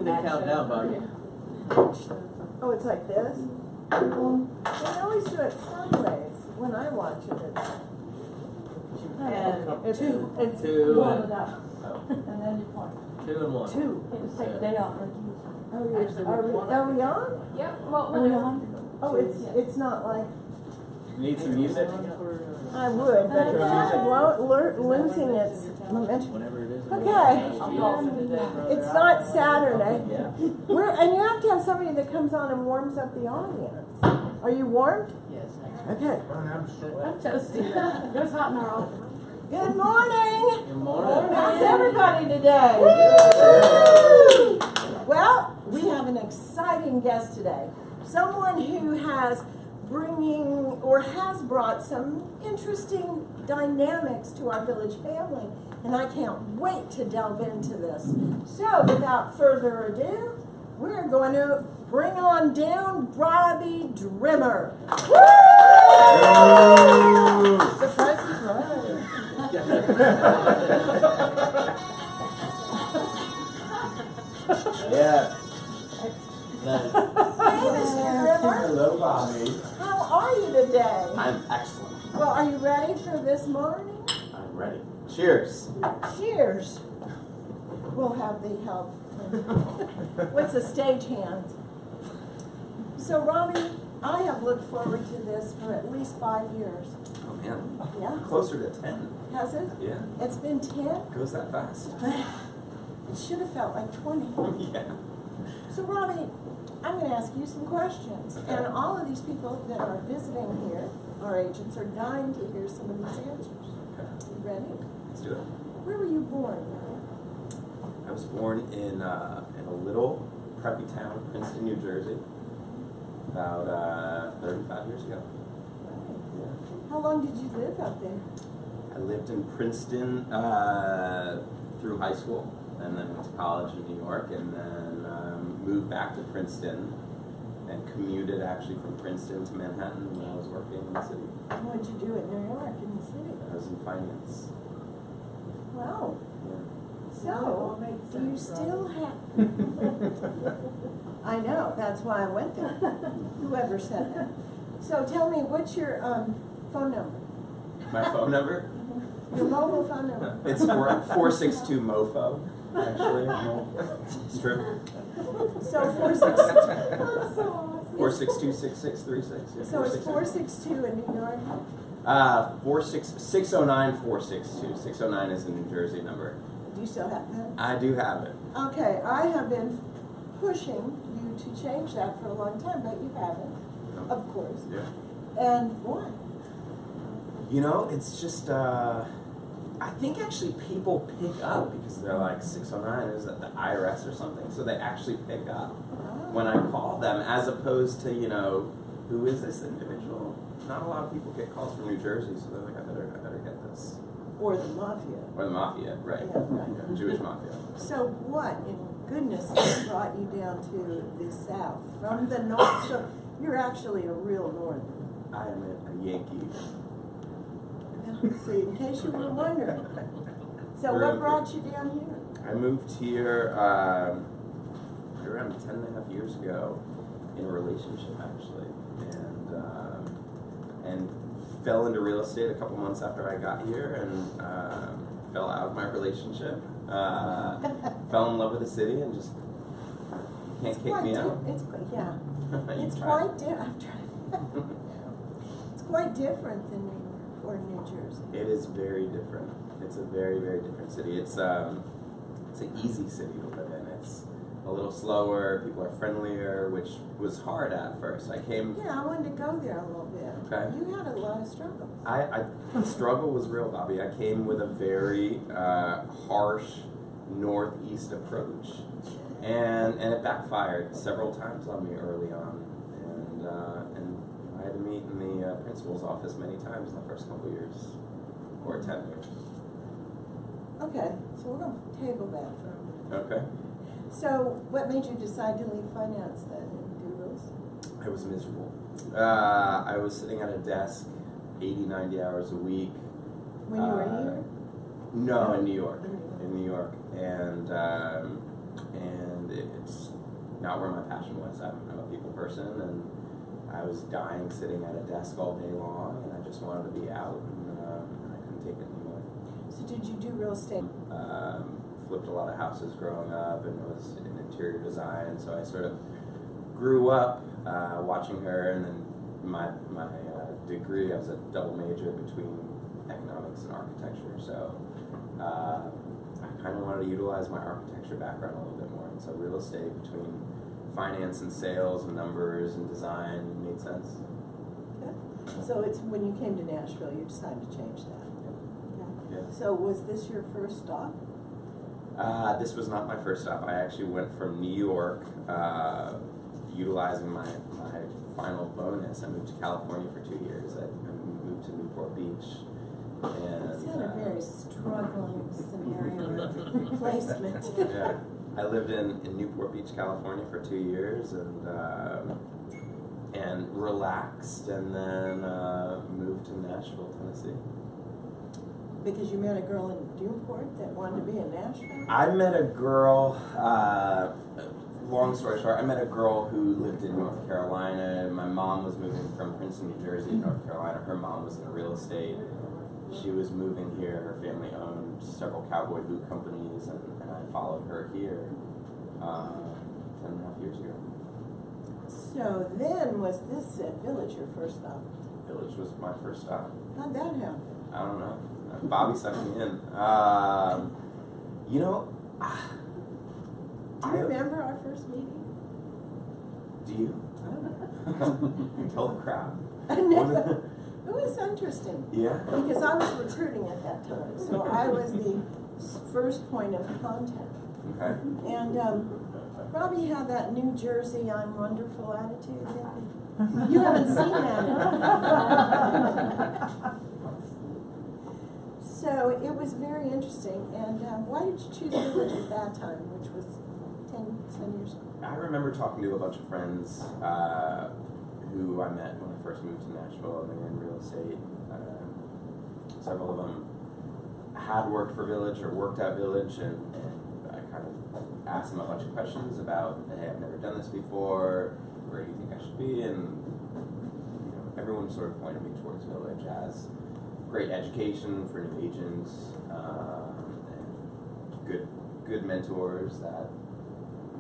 They count down, buddy. Oh, it's like this? They always do it sideways when I watch it. It's Two. one. And then you point. 2 and 1. Two. Just take the day off. Are we on? Yep. Well, Are we on? Oh, it's not like, You need some music? I would, but it's kind of losing its momentum. Whatever it is. Okay. I'm golfing today. It's not Saturday. Yeah. And you have to have somebody that comes on and warms up the audience. Are you warmed? Yes. Okay. I'm toasty. It was hot in our office. Good morning. Good morning. How's everybody today? Well, we have an exciting guest today. Someone who has brought some interesting dynamics to our village family. And I can't wait to delve into this. So, without further ado, we're going to bring on down Rob Drimmer. The price is right. Yeah. Hey, Mr. Drimmer. Hello, Bobby. How are you today? I'm excellent. Well, are you ready for this morning? I'm ready. Cheers. Cheers. We'll have the help. What's a stagehand? So, Robbie, I have looked forward to this for at least 5 years. Oh, man. Yeah? Closer to 10. Has it? Yeah. It's been 10? Goes that fast. It should have felt like 20. Yeah. So, Robbie, I'm going to ask you some questions. Okay. And all of these people that are visiting here, our agents, are dying to hear some of these answers. Okay. You ready? Let's do it. Where were you born? I was born in a little preppy town, Princeton, New Jersey, about 35 years ago. Yeah. How long did you live up there? I lived in Princeton through high school, and then went to college in New York, and then moved back to Princeton, and commuted actually from Princeton to Manhattan when I was working in the city. What did you do in New York, in the city? I was in finance. Wow. Yeah. So, do you still have... I know, that's why I went there. Whoever said that. So tell me, what's your phone number? My phone number? Your mobile phone number. It's 462 MoFo, actually. Strip. So 462 6636. So it's 462 in New York? 609 462. 609 is a New Jersey number. Do you still have that? I do have it. Okay, I have been pushing you to change that for a long time, but you haven't, of course. Yeah. And why? You know, it's just, I think actually people pick up because they're like 609, is that the IRS or something? So they actually pick up when I call them, as opposed to, you know, who is this individual? Not a lot of people get calls from New Jersey, so they're like, I better get this. Or the mafia. Or the mafia, right? Yeah, right. Yeah, Jewish mafia. So what, in goodness, brought you down to the south from the north? So you're actually a real northerner. I am a Yankee. See, in case you were wondering. So what brought you down here? I moved here around 10.5 years ago in a relationship, actually, and fell into real estate a couple months after I got here, and fell out of my relationship. Fell in love with the city, and just can't kick me out. It's yeah. It's tried. quite different. It's quite different than New York or New Jersey. It is very different. It's a very, very different city. It's an easy city to live in. It's a little slower. People are friendlier, which was hard at first. I came. Yeah, I wanted to go there a little bit. Okay. You had a lot of struggle. The struggle was real, Bobby. I came with a very harsh northeast approach, and it backfired several times on me early on, and I had to meet in the principal's office many times in the first couple of years, or 10 years. Okay, so we're going to table that for a minute. Okay. So what made you decide to leave finance then and do real estate? I was miserable. I was sitting at a desk 80, 90 hours a week. When you were here? No, in New York. In New York. And it's not where my passion was. I'm a people person, and I was dying sitting at a desk all day long, and I just wanted to be out, and I couldn't take it anymore. So did you do real estate? Flipped a lot of houses growing up, and was in interior design, so I sort of grew up watching her, and then my degree, I was a double major between economics and architecture, so I kind of wanted to utilize my architecture background a little bit more, and so real estate between finance and sales and numbers and design made sense. Okay. So it's when you came to Nashville, you decided to change that. Okay. Yeah. So was this your first stop? This was not my first stop. I actually went from New York, utilizing my final bonus. I moved to California for 2 years. I moved to Newport Beach. And, It's had a very struggling scenario of placement. Yeah. I lived in Newport Beach, California for 2 years, and relaxed, and then moved to Nashville, Tennessee. Because you met a girl in Newport that wanted to be in Nashville? I met a girl, long story short, I met a girl who lived in North Carolina. My mom was moving from Princeton, New Jersey to North Carolina. Her mom was in real estate. She was moving here. Her family owned several cowboy boot companies, and I followed her here 10.5 years ago. So then, was this at Village your first stop? Village was my first stop. How'd that happen? I don't know. Bobby sucked me in. You know, Do you remember our first meeting? Do you? I don't know. Tell the crowd. I know. It was interesting. Yeah? Because I was recruiting at that time, so I was the first point of contact. Okay. And Robbie had that New Jersey I'm wonderful attitude. Didn't he? You haven't seen that. So it was very interesting. And why did you choose Village at that time, which was 10 years ago? I remember talking to a bunch of friends who I met when I first moved to Nashville, and they were in real estate. Several of them had worked for Village or worked at Village, and I kind of asked them a bunch of questions about, hey, I've never done this before, where do you think I should be? And everyone sort of pointed me towards Village as great education for new agents, and good mentors that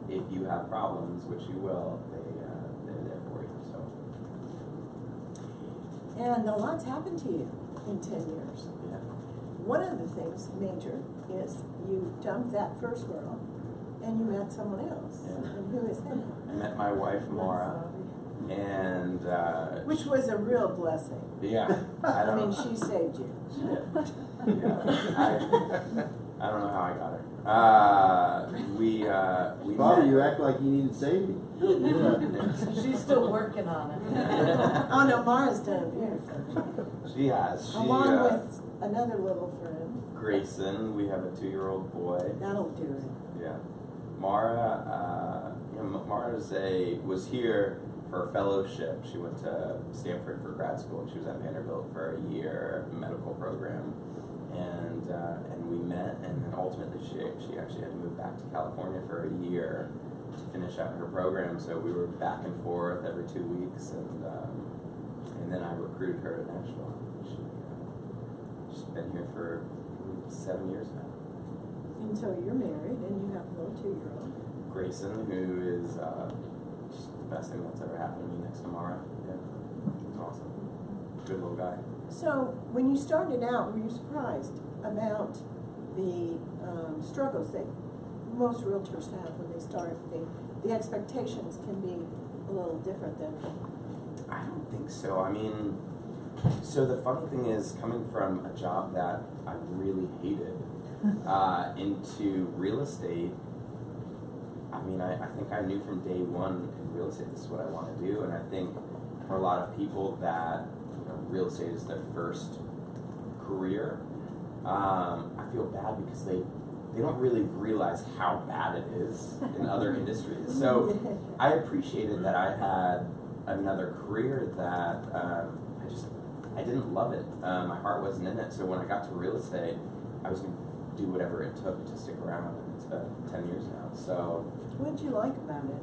if you have problems, which you will, they're there for you. So. And a lot's happened to you in 10 years. Yeah. One of the things major is you dumped that first girl and you met someone else. Yeah. And who is that? I met my wife, Maura, and Which was a real blessing. yeah, I mean, she saved you. She did. Yeah. I don't know how I got her. We Bobby, met. you act like you needed saving. She's still working on it. Oh no, Mara's done it beautifully. She has. She, Along with another little friend. Grayson. We have a 2-year-old boy. That'll do it. Yeah. Mara, was here for a fellowship. She went to Stanford for grad school, and she was at Vanderbilt for a year medical program. And we met, and then ultimately she actually had to move back to California for a year to finish out her program. So we were back and forth every 2 weeks, and then I recruited her to Nashville. She's been here for 7 years now. And so you're married and you have a little 2-year-old. Grayson, who is just the best thing that's ever happened to me next to Mara. Yeah, it's awesome. Good little guy. So when you started out, were you surprised about the struggles that most realtors have when they start? The expectations can be a little different than. I don't think so. I mean, so the funny thing is, coming from a job that I really hated into real estate, I mean, I think I knew from day one in real estate this is what I want to do, and I think for a lot of people that real estate is their first career, I feel bad because they don't really realize how bad it is in other industries. So I appreciated that I had another career that I didn't love it. My heart wasn't in it. So when I got to real estate, I was going to do whatever it took to stick around. it's been 10 years now. So What did you like about it?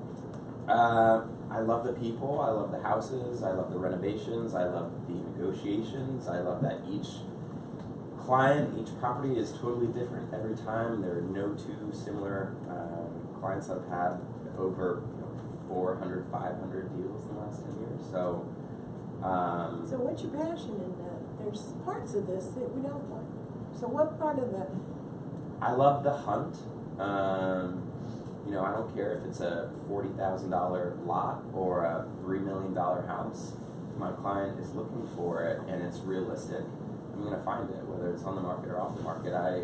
I love the people, I love the houses, I love the renovations, I love the negotiations, I love that each client, each property is totally different every time. There are no two similar clients that I've had over 400, 500 deals in the last 10 years. So, So what's your passion in that? There's parts of this that we don't like. So what part of the... I love the hunt. I don't care if it's a $40,000 lot or a $3 million house. If my client is looking for it and it's realistic, I'm going to find it, whether it's on the market or off the market. I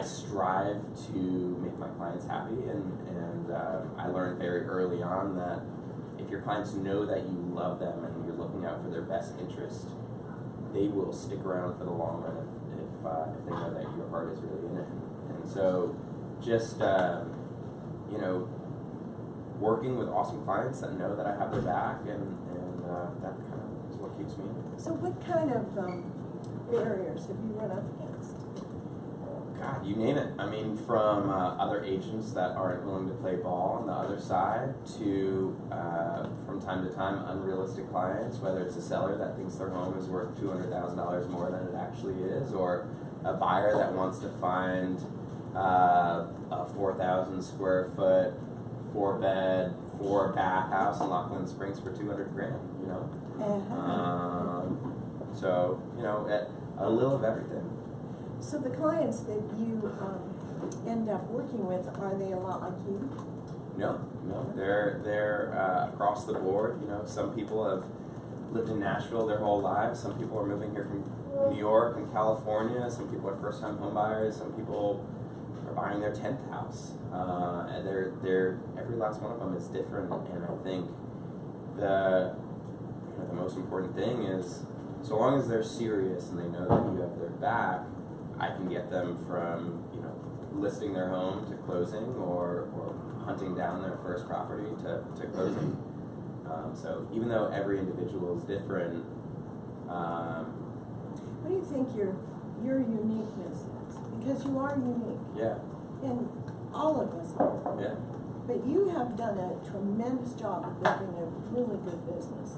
strive to make my clients happy, and I learned very early on that if your clients know that you love them and you're looking out for their best interest, they will stick around for the long run if they know that your heart is really in it. And so just working with awesome clients that know that I have their back, and that kind of is what keeps me in it. So what kind of barriers have you run up against? God, you name it. I mean, from other agents that aren't willing to play ball on the other side to, from time to time, unrealistic clients, whether it's a seller that thinks their home is worth $200,000 more than it actually is, or a buyer that wants to find a 4,000 square foot, 4-bed, 4-bath house in Lockland Springs for $200,000. So a little of everything. So the clients that you end up working with, are they a lot like you? No, they're across the board. Some people have lived in Nashville their whole lives. Some people are moving here from New York and California. Some people are first-time home buyers. Some people are buying their 10th house. And they're every last one of them is different. And I think the most important thing is, so long as they're serious and they know that you have their back, I can get them from listing their home to closing, or hunting down their first property to closing. So even though every individual is different, what do you think your uniqueness is? Because you are unique. yeah, And all of us are. yeah. But you have done a tremendous job of building a really good business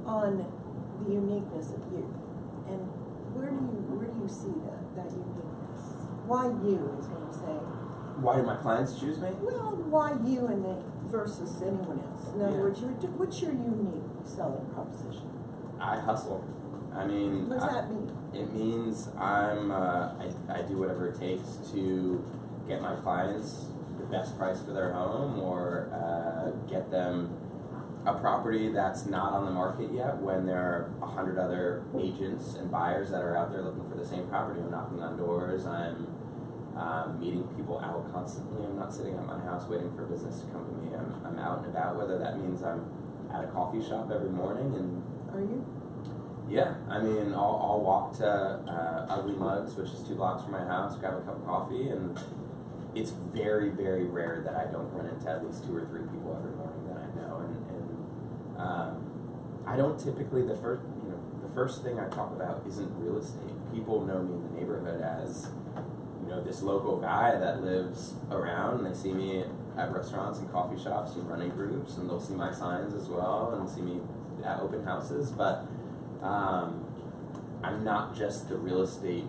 on the uniqueness of you. And where do you see that uniqueness? Why you is what I'm saying. Why do my clients choose me? Well, why you and versus anyone else? In other Yeah. words, what's your unique selling proposition? I hustle. I mean, What does that mean? it means I do whatever it takes to get my clients the best price for their home, or get them a property that's not on the market yet when there are 100 other agents and buyers that are out there looking for the same property. I'm knocking on doors. I'm meeting people out constantly. I'm not sitting at my house waiting for business to come to me. I'm out and about, whether that means I'm at a coffee shop every morning. And Are you? yeah, I mean, I'll walk to Ugly Mugs, which is 2 blocks from my house, grab a cup of coffee, and it's very, very rare that I don't run into at least 2 or 3 people every morning that I know. And I don't typically, the first thing I talk about isn't real estate. People know me in the neighborhood as this local guy that lives around, and they see me at restaurants and coffee shops and running groups, and they'll see my signs as well and see me at open houses. But I'm not just the real estate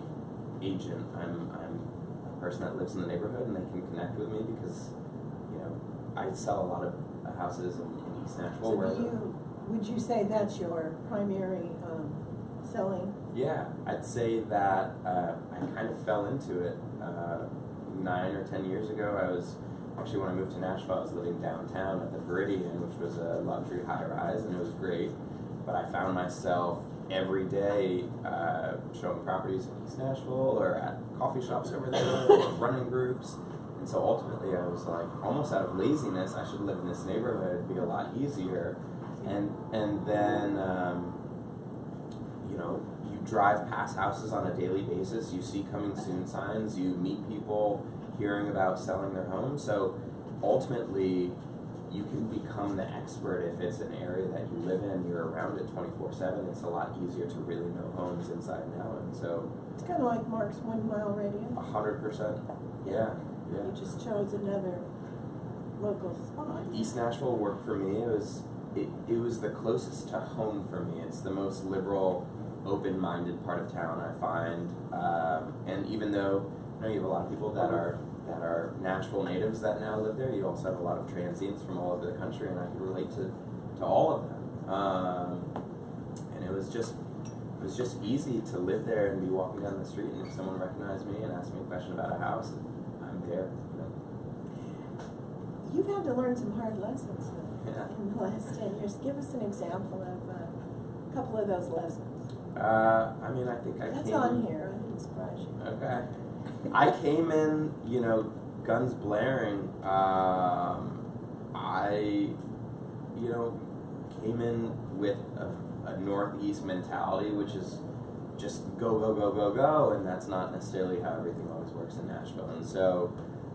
agent. I'm a person that lives in the neighborhood, and they can connect with me because I sell a lot of houses in East Nashville. So would you say that's your primary selling? Yeah, I'd say that I kind of fell into it 9 or 10 years ago. When I moved to Nashville, I was living downtown at the Viridian, which was a luxury high-rise, and it was great. But I found myself every day showing properties in East Nashville, or at coffee shops over there, or running groups. And so ultimately I was like, almost out of laziness, I should live in this neighborhood, it'd be a lot easier. And then you drive past houses on a daily basis, you see coming soon signs, you meet people hearing about selling their homes. So ultimately you can become the expert if it's an area that you live in, you're around it 24/7. It's a lot easier to really know homes inside and out. And so It's kind of like Mark's 1 mile radius. 100%. Yeah, yeah. You just chose another local spot. East Nashville worked for me. It was the closest to home for me. It's the most liberal, open-minded part of town, I find. And even though you have a lot of people that are Nashville natives that now live there, you also have a lot of transients from all over the country, and I could relate to all of them. And it was just easy to live there and be walking down the street, and if someone recognized me and asked me a question about a house, I'm there. You've had to learn some hard lessons Yeah. in the last 10 years. Give us an example of a couple of those lessons. I mean, I think That's on here. I didn't surprise you. Okay. I came in, guns blaring. I came in with a Northeast mentality, which is just go, go, go, go, go, and that's not necessarily how everything always works in Nashville. And so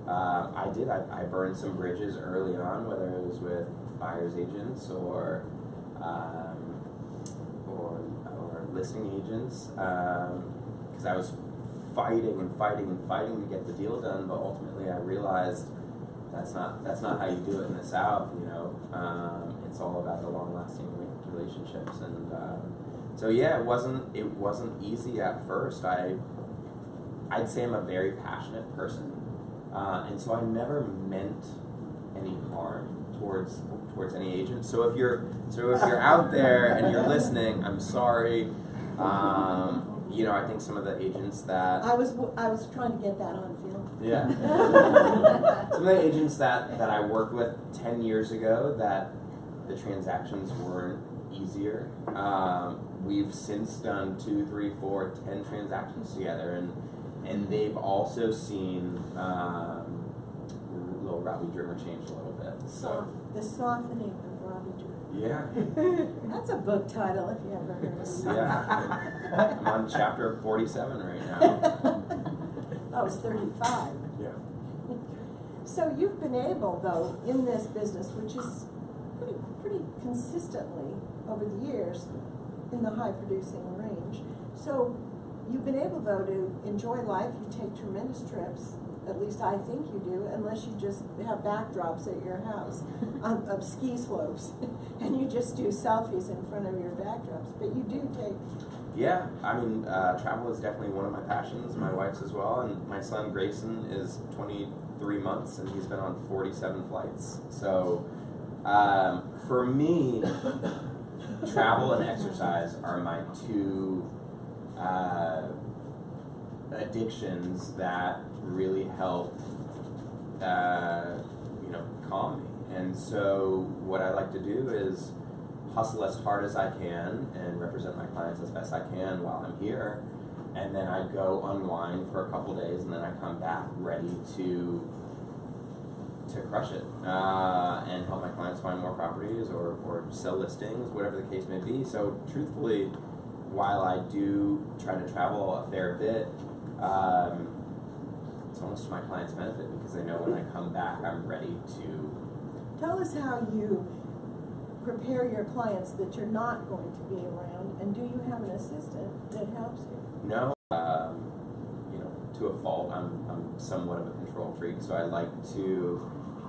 I burned some bridges early on, whether it was with buyer's agents or listing agents, because I was fighting to get the deal done, but ultimately I realized that's not how you do it in the South. It's all about the long-lasting relationships, and so yeah, it wasn't easy at first. I'd say I'm a very passionate person, and so I never meant any harm towards any agent. So if you're out there and you're listening, I'm sorry. I think some of the agents that I was trying to get that on film. Yeah. Some of the agents that I worked with 10 years ago, that the transactions weren't easier. We've since done 2, 3, 4, 10 transactions together, and they've also seen little Robbie Drimmer change a little bit. So The Softening of Robbie Drimmer. yeah. That's a book title if you ever heard of it. Yeah. I'm on chapter 47 right now. I was 35. Yeah. So you've been able, though, in this business, which is pretty consistently over the years in the high producing range. So you've been able, though, to enjoy life. You take tremendous trips. At least I think you do, unless you just have backdrops at your house of ski slopes, and you just do selfies in front of your backdrops. But you do take. Yeah, I mean, travel is definitely one of my passions. My wife's as well, and my son Grayson is 23 months, and he's been on 47 flights. So, for me, travel and exercise are my two addictions that really help, calm me. And so what I like to do is hustle as hard as I can and represent my clients as best I can while I'm here. And then I go unwind for a couple days, and then I come back ready to crush it and help my clients find more properties or sell listings, whatever the case may be. So truthfully, while I do try to travel a fair bit, it's almost to my clients' benefit, because they know when I come back, I'm ready to. Tell us how you prepare your clients that you're not going to be around, and do you have an assistant that helps you? No, to a fault, I'm somewhat of a control freak, so I like to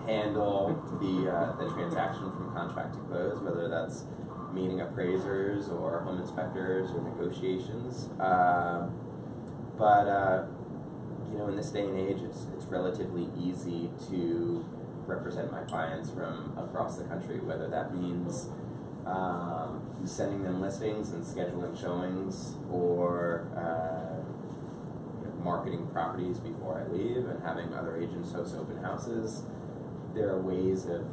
handle the transaction from contract to close, whether that's meeting appraisers or home inspectors or negotiations. But in this day and age, it's relatively easy to represent my clients from across the country, whether that means sending them listings and scheduling showings, or marketing properties before I leave and having other agents host open houses. There are ways of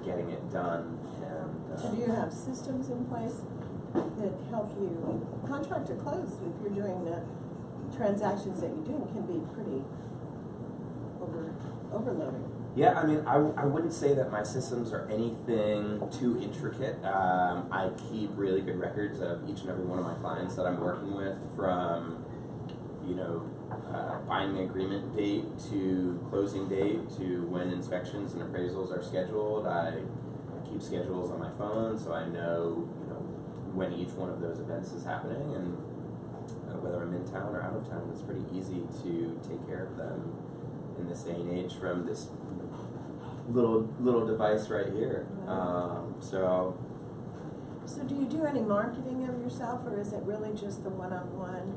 getting it done. And So do you have systems in place that help you contract to close? If you're doing the transactions that you do, can be pretty overloading. Yeah, I mean, I wouldn't say that my systems are anything too intricate. I keep really good records of each and every one of my clients that I'm working with, from binding agreement date to closing date to when inspections and appraisals are scheduled. I keep schedules on my phone, so I know when each one of those events is happening, and whether I'm in town or out of town, it's pretty easy to take care of them in this day and age from this little device right here. So do you do any marketing of yourself, or is it really just the one-on-one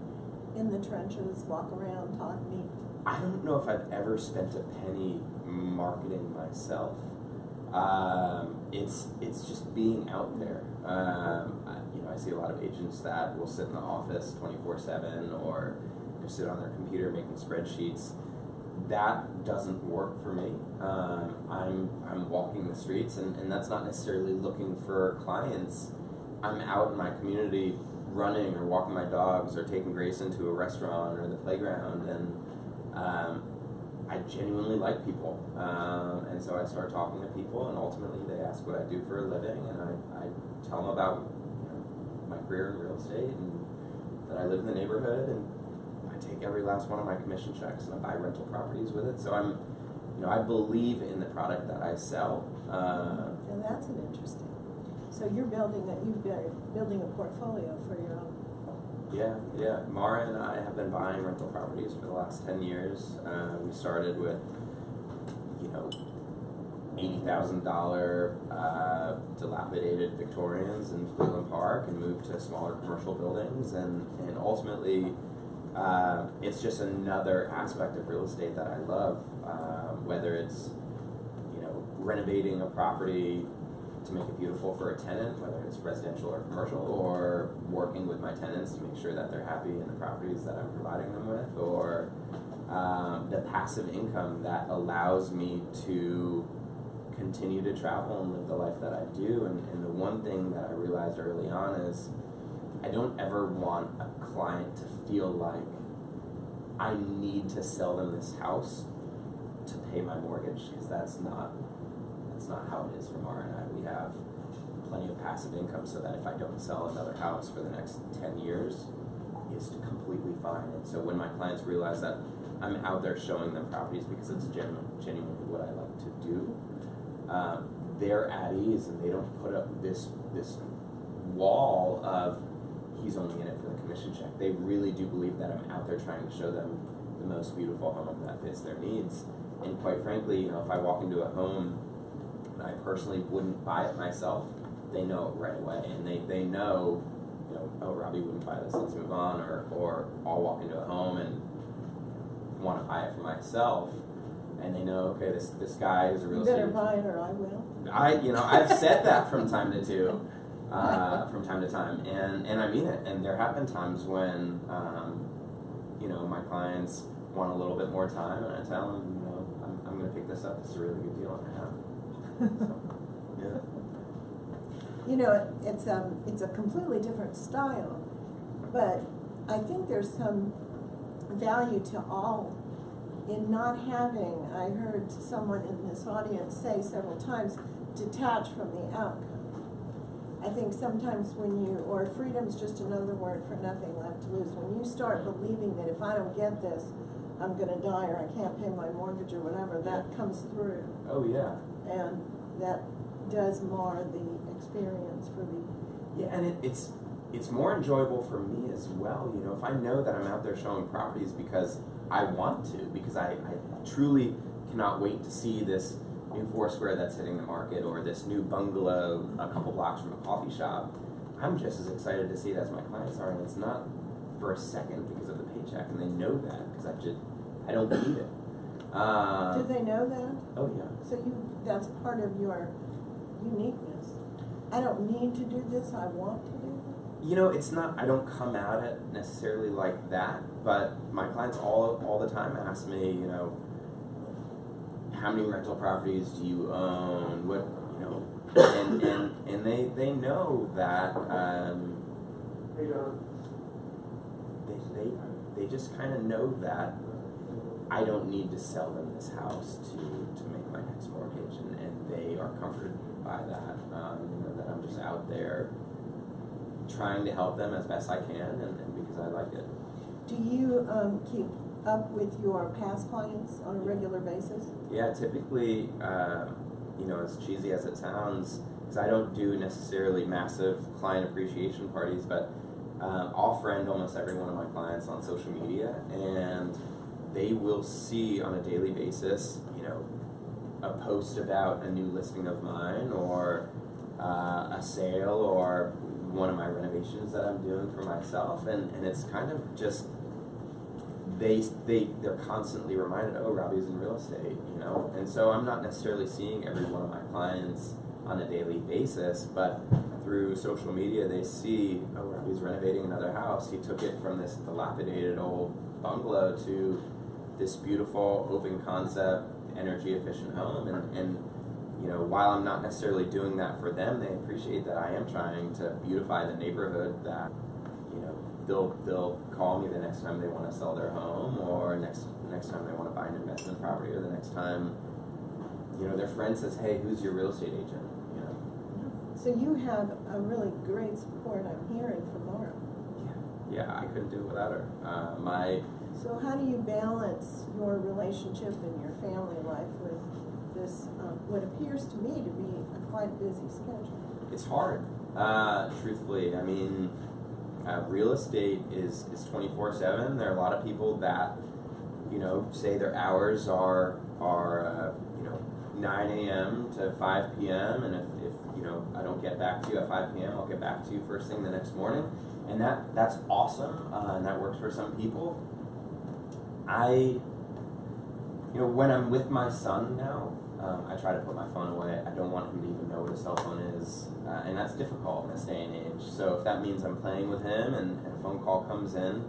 in the trenches, walk around, talk, meet? I don't know if I've ever spent a penny marketing myself. It's just being out there. I see a lot of agents that will sit in the office 24/7 or sit on their computer making spreadsheets. That doesn't work for me. I'm walking the streets, and that's not necessarily looking for clients. I'm out in my community running or walking my dogs or taking Grace into a restaurant or the playground, and I genuinely like people. And so I start talking to people, and ultimately they ask what I do for a living, and I tell them about my career in real estate and that I live in the neighborhood, and I take every last one of my commission checks and I buy rental properties with it. So I believe in the product that I sell. And that's an interesting. So you've been building a portfolio for your own. Yeah. Mara and I have been buying rental properties for the last 10 years. We started with, $80,000 dilapidated Victorians in Cleveland Park and moved to smaller commercial buildings, and ultimately it's just another aspect of real estate that I love, whether it's renovating a property to make it beautiful for a tenant, whether it's residential or commercial, or working with my tenants to make sure that they're happy in the properties that I'm providing them with, or the passive income that allows me to continue to travel and live the life that I do. And the one thing that I realized early on is I don't ever want a client to feel like I need to sell them this house to pay my mortgage, because that's not how it is for Mara and I. We have plenty of passive income so that if I don't sell another house for the next 10 years, it's completely fine. And so when my clients realize that I'm out there showing them properties because it's genuinely what I like to do, they're at ease, and they don't put up this wall of he's only in it for the commission check. They really do believe that I'm out there trying to show them the most beautiful home that fits their needs. And quite frankly, if I walk into a home and I personally wouldn't buy it myself, they know it right away, and they know, oh, Robbie wouldn't buy this, let's move on, or I'll walk into a home and want to buy it for myself, and they know, okay, this guy is a real estate. You better buy it or I will. I've said that from time to time, and I mean it. And there have been times when, my clients want a little bit more time, and I tell them, I'm going to pick this up. It's a really good deal, and I have. So, yeah. It's a completely different style, but I think there's some value to all in not having, I heard someone in this audience say several times, detach from the outcome. I think sometimes or freedom's just another word for nothing left to lose. When you start believing that if I don't get this, I'm going to die, or I can't pay my mortgage or whatever, that comes through. Oh, yeah. And that does mar the experience for the... Yeah, and it's more enjoyable for me as well. If I know that I'm out there showing properties because I want to, because I truly cannot wait to see this new Foursquare that's hitting the market, or this new bungalow a couple blocks from a coffee shop, I'm just as excited to see it as my clients are, and it's not for a second because of the paycheck, and they know that, because I don't need it. Do they know that? Oh, yeah. So that's part of your uniqueness. I don't need to do this, I want to do this. It's not, I don't come at it necessarily like that, but my clients all the time ask me, how many rental properties do you own? What, and they know that, they just kind of know that I don't need to sell them this house to make my next mortgage, and they are comforted by that, that I'm just out there trying to help them as best I can, and because I like it. Do you keep up with your past clients on a regular basis? Yeah, typically, as cheesy as it sounds, because I don't do necessarily massive client appreciation parties, but I'll friend almost every one of my clients on social media, and they will see on a daily basis, a post about a new listing of mine, or a sale, or one of my renovations that I'm doing for myself, and it's kind of just they're constantly reminded, oh, Robbie's in real estate, and so I'm not necessarily seeing every one of my clients on a daily basis, but through social media they see, oh, Robbie's renovating another house. He took it from this dilapidated old bungalow to this beautiful open concept, energy efficient home, and while I'm not necessarily doing that for them, they appreciate that I am trying to beautify the neighborhood, that they'll call me the next time they want to sell their home, or next time they want to buy an investment property, or the next time their friend says, hey, who's your real estate agent? So you have a really great support, I'm hearing, from Laura. Yeah, I couldn't do it without her. So how do you balance your relationship and your family life with this, what appears to me to be a quite busy schedule? It's hard, truthfully. I mean, real estate is 24/7. There are a lot of people that, say their hours are 9 a.m. to 5 p.m. and if I don't get back to you at 5 p.m., I'll get back to you first thing the next morning, and that's awesome, and that works for some people. When I'm with my son now, I try to put my phone away. I don't want him to even know what a cell phone is, and that's difficult in this day and age. So if that means I'm playing with him and a phone call comes in,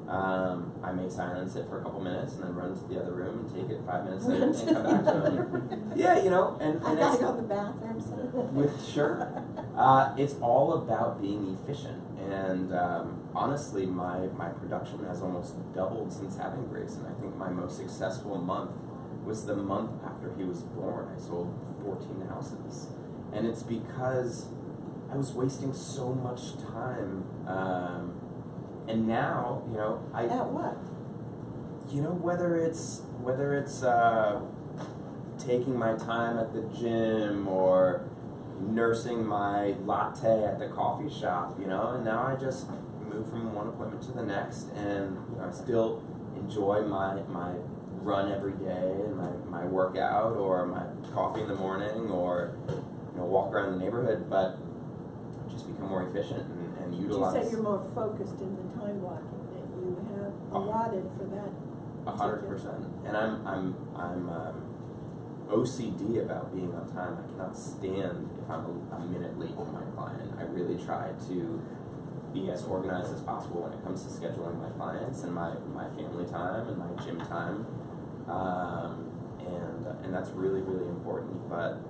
I may silence it for a couple minutes and then run to the other room and take it 5 minutes later and come back to him. Yeah, and I gotta go to the bathroom, so. Sure. It's all about being efficient, and honestly, my production has almost doubled since having Grayson. I think my most successful month was the month after he was born. I sold 14 houses, and it's because I was wasting so much time. And now, At what? whether it's taking my time at the gym, or nursing my latte at the coffee shop, and now I just move from one appointment to the next, and I still enjoy my run every day, and my workout, or my coffee in the morning, or walk around the neighborhood, but just become more efficient and utilize. You say you're more focused in the time blocking that you have allotted for that. 100%. And I'm OCD about being on time. I cannot stand if I'm a minute late for my client. I really try to be as organized as possible when it comes to scheduling my clients and my family time and my gym time. And that's really, really important. But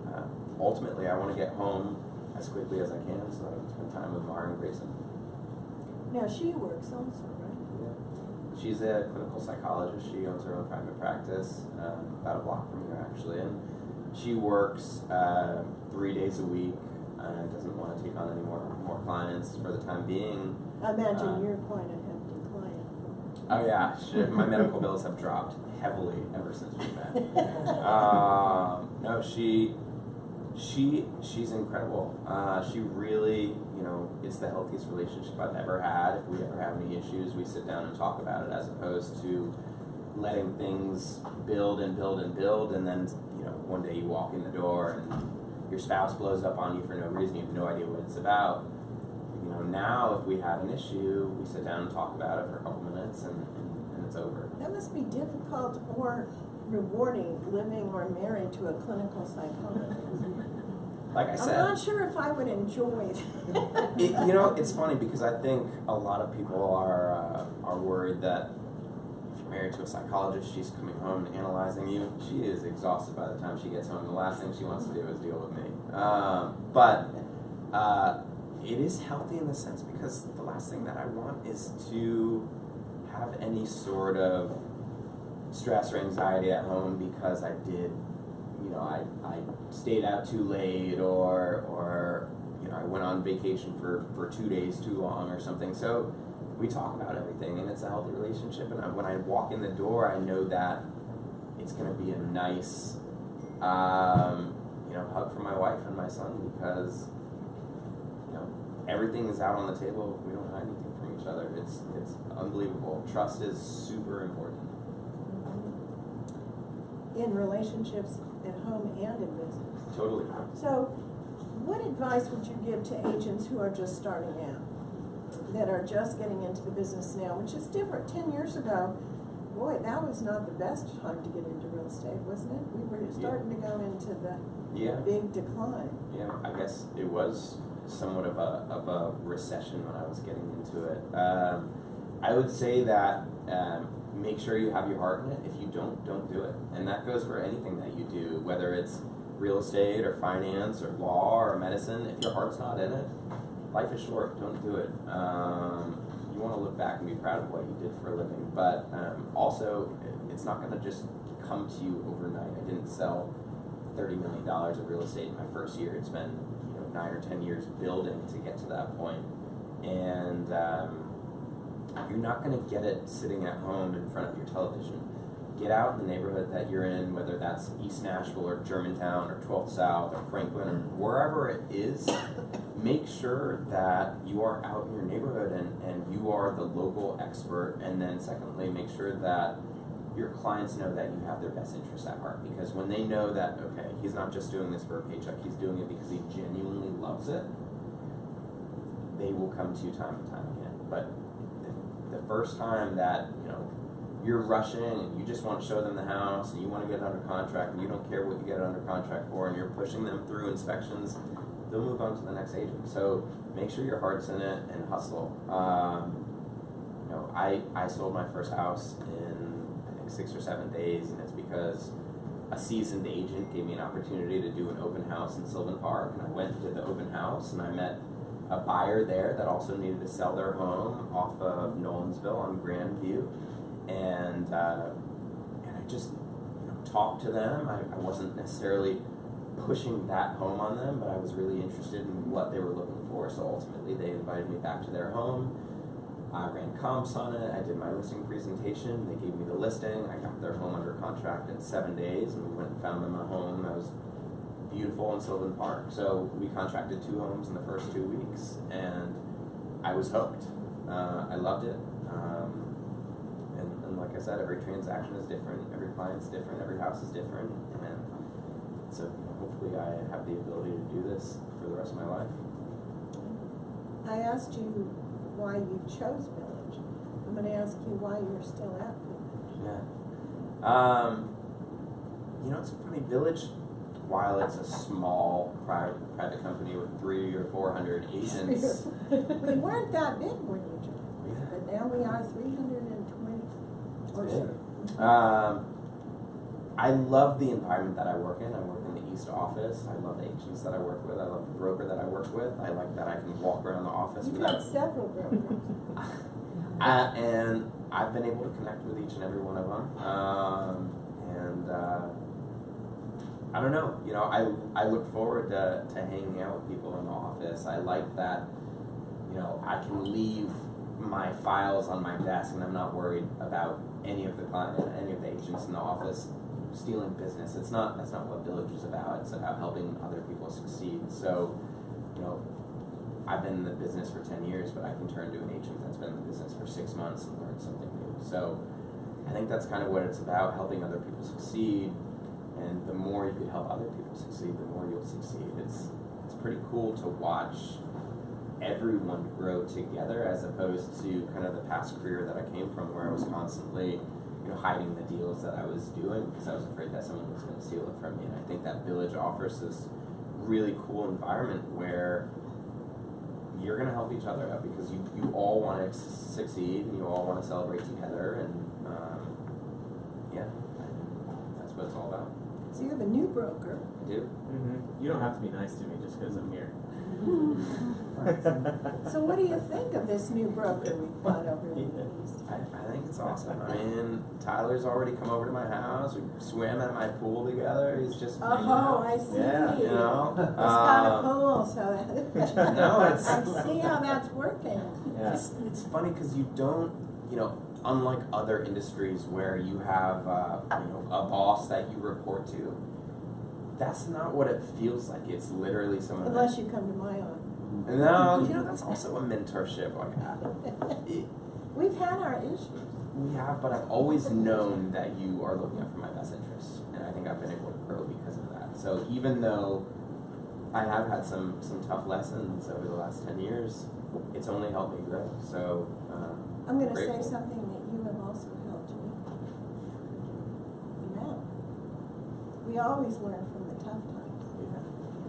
ultimately, I want to get home as quickly as I can so I can spend time with Mara and Grayson. Now she works also, right? Yeah. She's a clinical psychologist. She owns her own private practice, about a block from here actually, and she works 3 days a week and doesn't want to take on any more clients for the time being. I imagine you're quite a hefty client. Oh yeah, my medical bills have dropped heavily ever since we met. No, she's incredible. She really, it's the healthiest relationship I've ever had. If we ever have any issues, we sit down and talk about it, as opposed to letting things build and build and build, and then one day you walk in the door and your spouse blows up on you for no reason. You have no idea what it's about. Now if we have an issue, we sit down and talk about it for a couple minutes, and it's over. That must be difficult or rewarding, living or married to a clinical psychologist. Like I said, I'm not sure if I would enjoy that. It's funny because I think a lot of people are worried that if you're married to a psychologist, she's coming home and analyzing you. She is exhausted by the time she gets home. The last thing she wants to do is deal with me. But it is healthy in the sense because the last thing that I want is to have any sort of stress or anxiety at home because I did, I stayed out too late, or I went on vacation for 2 days too long or something. So we talk about everything, and it's a healthy relationship. And when I walk in the door, I know that it's going to be a nice, hug from my wife and my son, because everything is out on the table. We don't hide anything from each other. It's unbelievable. Trust is super important. in relationships at home and in business. Totally. So, what advice would you give to agents who are just starting out, that are just getting into the business now, which is different? 10 years ago, boy, that was not the best time to get into real estate, wasn't it? We were starting to go into the big decline. Yeah, I guess it was somewhat of a recession when I was getting into it. I would say that make sure you have your heart in it. If you don't do it. And that goes for anything that you do, whether it's real estate or finance or law or medicine. If your heart's not in it, life is short. Don't do it. You want to look back and be proud of what you did for a living, but also it's not going to just come to you overnight. I didn't sell $30 million of real estate in my first year. It's been 9 or 10 years building to get to that point, and you're not going to get it sitting at home in front of your television. Get out in the neighborhood that you're in, whether that's East Nashville or Germantown or 12th South or Franklin or wherever it is. Make sure that you are out in your neighborhood and you are the local expert. And then secondly, make sure that your clients know that you have their best interests at heart. Because when they know that, okay, he's not just doing this for a paycheck, he's doing it because he genuinely loves it, they will come to you time and time again. But the first time that, you're rushing and you just want to show them the house and you want to get it under contract and you don't care what you get it under contract for and you're pushing them through inspections, they'll move on to the next agent. So make sure your heart's in it and hustle. I sold my first house in I think 6 or 7 days, and it's because a seasoned agent gave me an opportunity to do an open house in Sylvan Park, and I went to the open house and I met a buyer there that also needed to sell their home off of Nolensville on Grandview. And I just talked to them. I wasn't necessarily pushing that home on them, but I was really interested in what they were looking for. So ultimately they invited me back to their home. I ran comps on it. I did my listing presentation. They gave me the listing. I got their home under contract in 7 days, and we went and found them a home that was beautiful in Sylvan Park. So we contracted 2 homes in the first 2 weeks, and I was hooked. I loved it. And like I said, every transaction is different, every client's different, every house is different, and so hopefully I have the ability to do this for the rest of my life. I asked you why you chose Village. I'm going to ask you why you're still at Village. Yeah. It's funny, Village, while it's a small private company with 300 or 400 agents. We weren't that big when you joined, but now we are 320 or so. I love the environment that I work in. I work in the East office. I love the agents that I work with. I love the broker that I work with. I like that I can walk around the office You've without... had several brokers. And I've been able to connect with each and every one of them. I don't know. I look forward to hanging out with people in the office. I like that, I can leave my files on my desk and I'm not worried about any of the agents in the office stealing business. That's not what Village is about. It's about helping other people succeed. So, I've been in the business for 10 years, but I can turn to an agent that's been in the business for 6 months and learn something new. So I think that's kind of what it's about, helping other people succeed. And the more you can help other people succeed, the more you'll succeed. It's pretty cool to watch everyone grow together, as opposed to kind of the past career that I came from, where I was constantly hiding the deals that I was doing because I was afraid that someone was going to steal it from me. And I think that Village offers this really cool environment where you're going to help each other out because you all want to succeed and you all want to celebrate together, and that's what it's all about. So you're the new broker. I do. Mm-hmm. You don't have to be nice to me just because I'm here. So what do you think of this new broker we've got over in the East? I think it's awesome. I mean, Tyler's already come over to my house. We swam at my pool together. He's just I see. Yeah, He's got a pool, so no, I see how that's working. Yeah. It's funny because you don't, unlike other industries where you have, a boss that you report to. That's not what it feels like. It's literally someone. Unless you come to my office. No, that's also a mentorship. We've had our issues. We have, but I've always known that you are looking out for my best interests, and I think think I've been able to grow because of that. So even though I have had some tough lessons over the last 10 years, it's only helped me grow. So I'm going to say grateful. something that you have also helped me. Yeah. We always learn from the tough times. Yeah,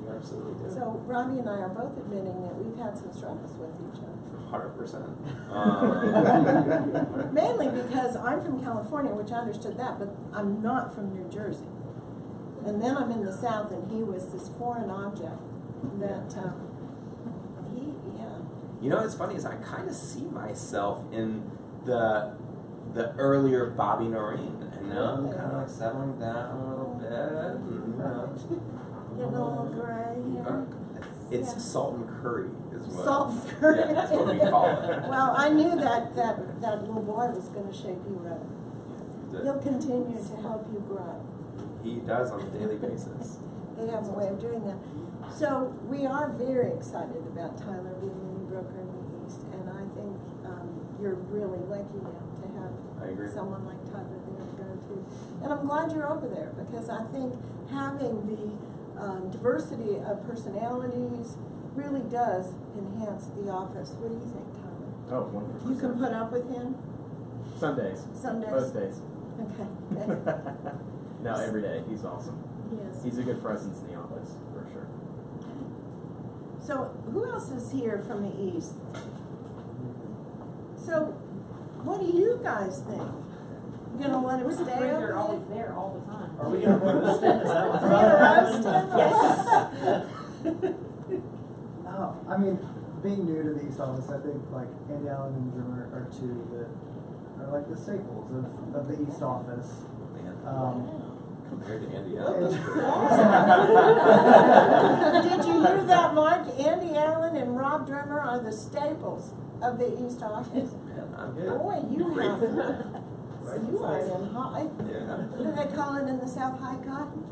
you absolutely do. So Robbie and I are both admitting that we've had some struggles with each other. 100%. Mainly because I'm from California, which I understood that, but I'm not from New Jersey. And then I'm in the South, and he was this foreign object that You know what's funny is I kind of see myself in the earlier Bobby Noreen, and now I'm kind of like settling down a little bit. And, getting a little gray here. It's Yeah. salt and curry is what. Salt and curry. Yeah, that's what we call it. Well, I knew that little boy was going to shape you up. He'll continue to help you grow. He does on a daily basis. They have a way of doing that. So we are very excited about Tyler being the new broker in the East, and I think you're really lucky now to have I agree. someone like Tyler there to go to. And I'm glad you're over there, because I think having the diversity of personalities really does enhance the office. What do you think, Tyler? Oh, 100%. You can put up with him? Sundays. Sundays? Most days. Okay. No, every day. He's awesome. Yes. He's a good presence in the office, for sure. So who else is here from the East? So what do you guys think? You gonna let him stay over They're always there? there all the time. Are we going to roast him? Is that what's Are you gonna roast him? Oh, I mean, being new to the East Office, I think like Andy Allen and Drimmer are two that are like the staples of the East Office. Compared to Andy Allen. Did you hear that, Mark? Andy Allen and Rob Drimmer are the staples of the East Office. Man, I'm good. Boy, you have you are in high. Yeah. What do they call it in the South, high cotton?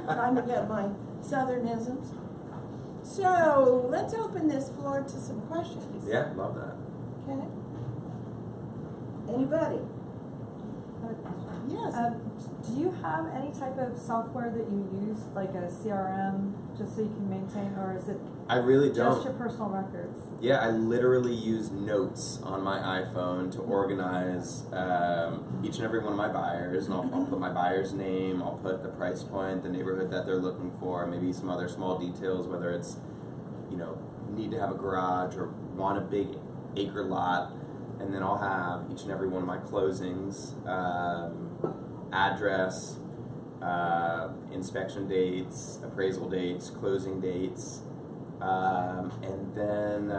Trying to get my Southernisms. So let's open this floor to some questions. Yeah, love that. Okay. Anybody? Yes. Do you have any type of software that you use, like a CRM, just so you can maintain, or is it I really don't. just your personal records? Yeah, I literally use notes on my iPhone to organize each and every one of my buyers, and I'll put my buyer's name, I'll put the price point, the neighborhood that they're looking for, maybe some other small details, whether it's, need to have a garage or want a big acre lot, and then I'll have each and every one of my closings, address, inspection dates, appraisal dates, closing dates. And then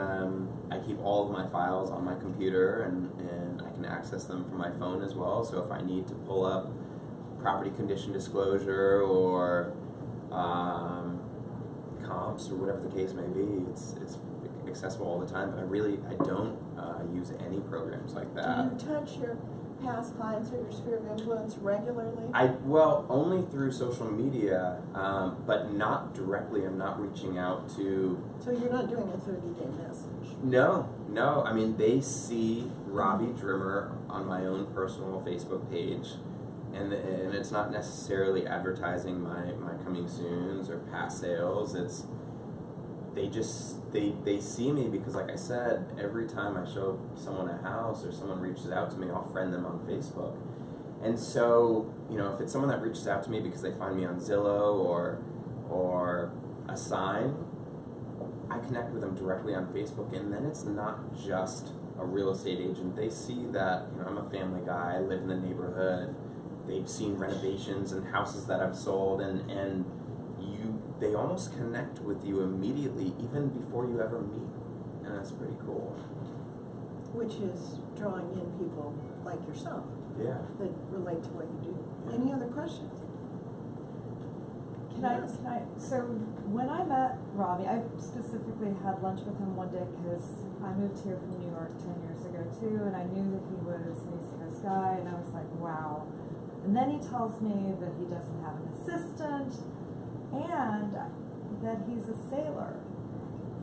I keep all of my files on my computer, and I can access them from my phone as well. So if I need to pull up property condition disclosure or comps or whatever the case may be, it's accessible all the time. But I don't use any programs like that. Do you touch your past clients or your sphere of influence regularly? Only through social media, but not directly. I'm not reaching out to. So you're not doing a 30-day message? No. I mean, they see Robbie Drimmer on my own personal Facebook page, and it's not necessarily advertising my coming soons or past sales. It's they see me because, like I said, every time I show someone a house or someone reaches out to me, I'll friend them on Facebook. And so, if it's someone that reaches out to me because they find me on Zillow or a sign, I connect with them directly on Facebook, and then it's not just a real estate agent. They see that I'm a family guy, I live in the neighborhood, they've seen renovations and houses that I've sold, and they almost connect with you immediately, even before you ever meet, and that's pretty cool. Which is drawing in people like yourself. Yeah. That relate to what you do. Any other questions? Can I, so when I met Robbie, I specifically had lunch with him one day because I moved here from New York 10 years ago too, and I knew that he was an East Coast guy, and I was like, wow. And then he tells me that he doesn't have an assistant, and that he's a sailor.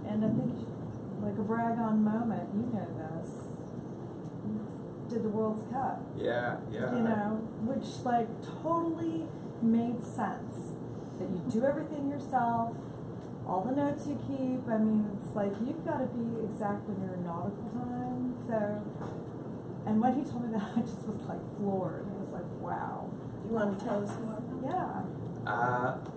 And I think, like a brag on moment, you know this. did the World's Cup. Yeah. You know, which like totally made sense. That you do everything yourself, all the notes you keep. I mean, it's like you've got to be exact in your nautical time. So, and when he told me that, I just was like floored. I was like, wow. You want to tell us more? Yeah.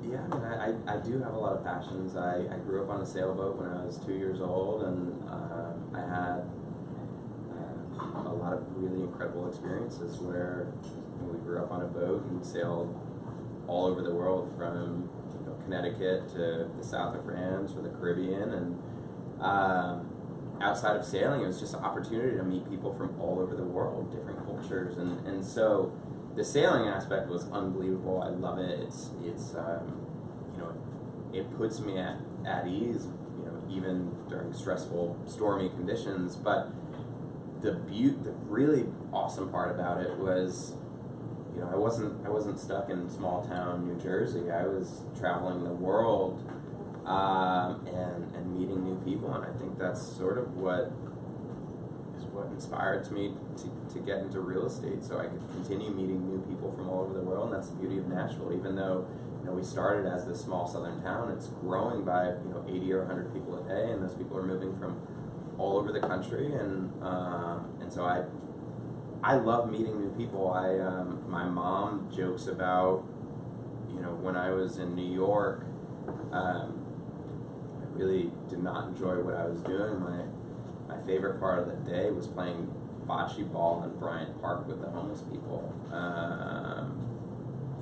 Yeah, I mean, I do have a lot of passions. I grew up on a sailboat when I was 2 years old, and I had a lot of really incredible experiences where we grew up on a boat and sailed all over the world, from Connecticut to the south of France or the Caribbean, and outside of sailing, it was just an opportunity to meet people from all over the world, different cultures, and so the sailing aspect was unbelievable. I love it. It's it puts me at ease, even during stressful, stormy conditions. But the really awesome part about it was, I wasn't stuck in small town New Jersey. I was traveling the world and meeting new people, and I think that's sort of what inspired me to get into real estate, so I could continue meeting new people from all over the world. And that's the beauty of Nashville. Even though we started as this small southern town, it's growing by 80 or 100 people a day, and those people are moving from all over the country, and so I love meeting new people. My mom jokes about, when I was in New York, I really did not enjoy what I was doing. My favorite part of the day was playing bocce ball in Bryant Park with the homeless people.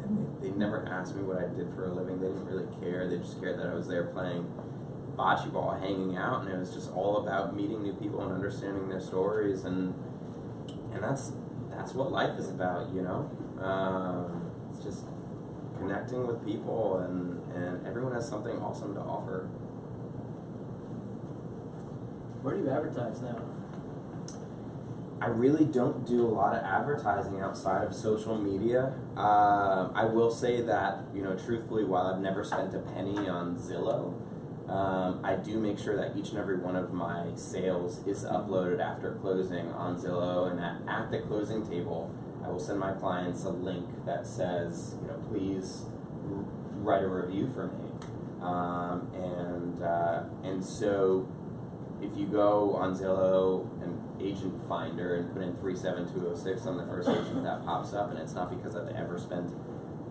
And they never asked me what I did for a living. They didn't really care. They just cared that I was there playing bocce ball, hanging out, and it was just all about meeting new people and understanding their stories, and that's what life is about, It's just connecting with people, and everyone has something awesome to offer. Where do you advertise now? I really don't do a lot of advertising outside of social media. I will say that, truthfully, while I've never spent a penny on Zillow, I do make sure that each and every one of my sales is uploaded after closing on Zillow, and at the closing table, I will send my clients a link that says, please write a review for me. And so if you go on Zillow and Agent Finder and put in 37206 on the first agent, that pops up, and it's not because I've ever spent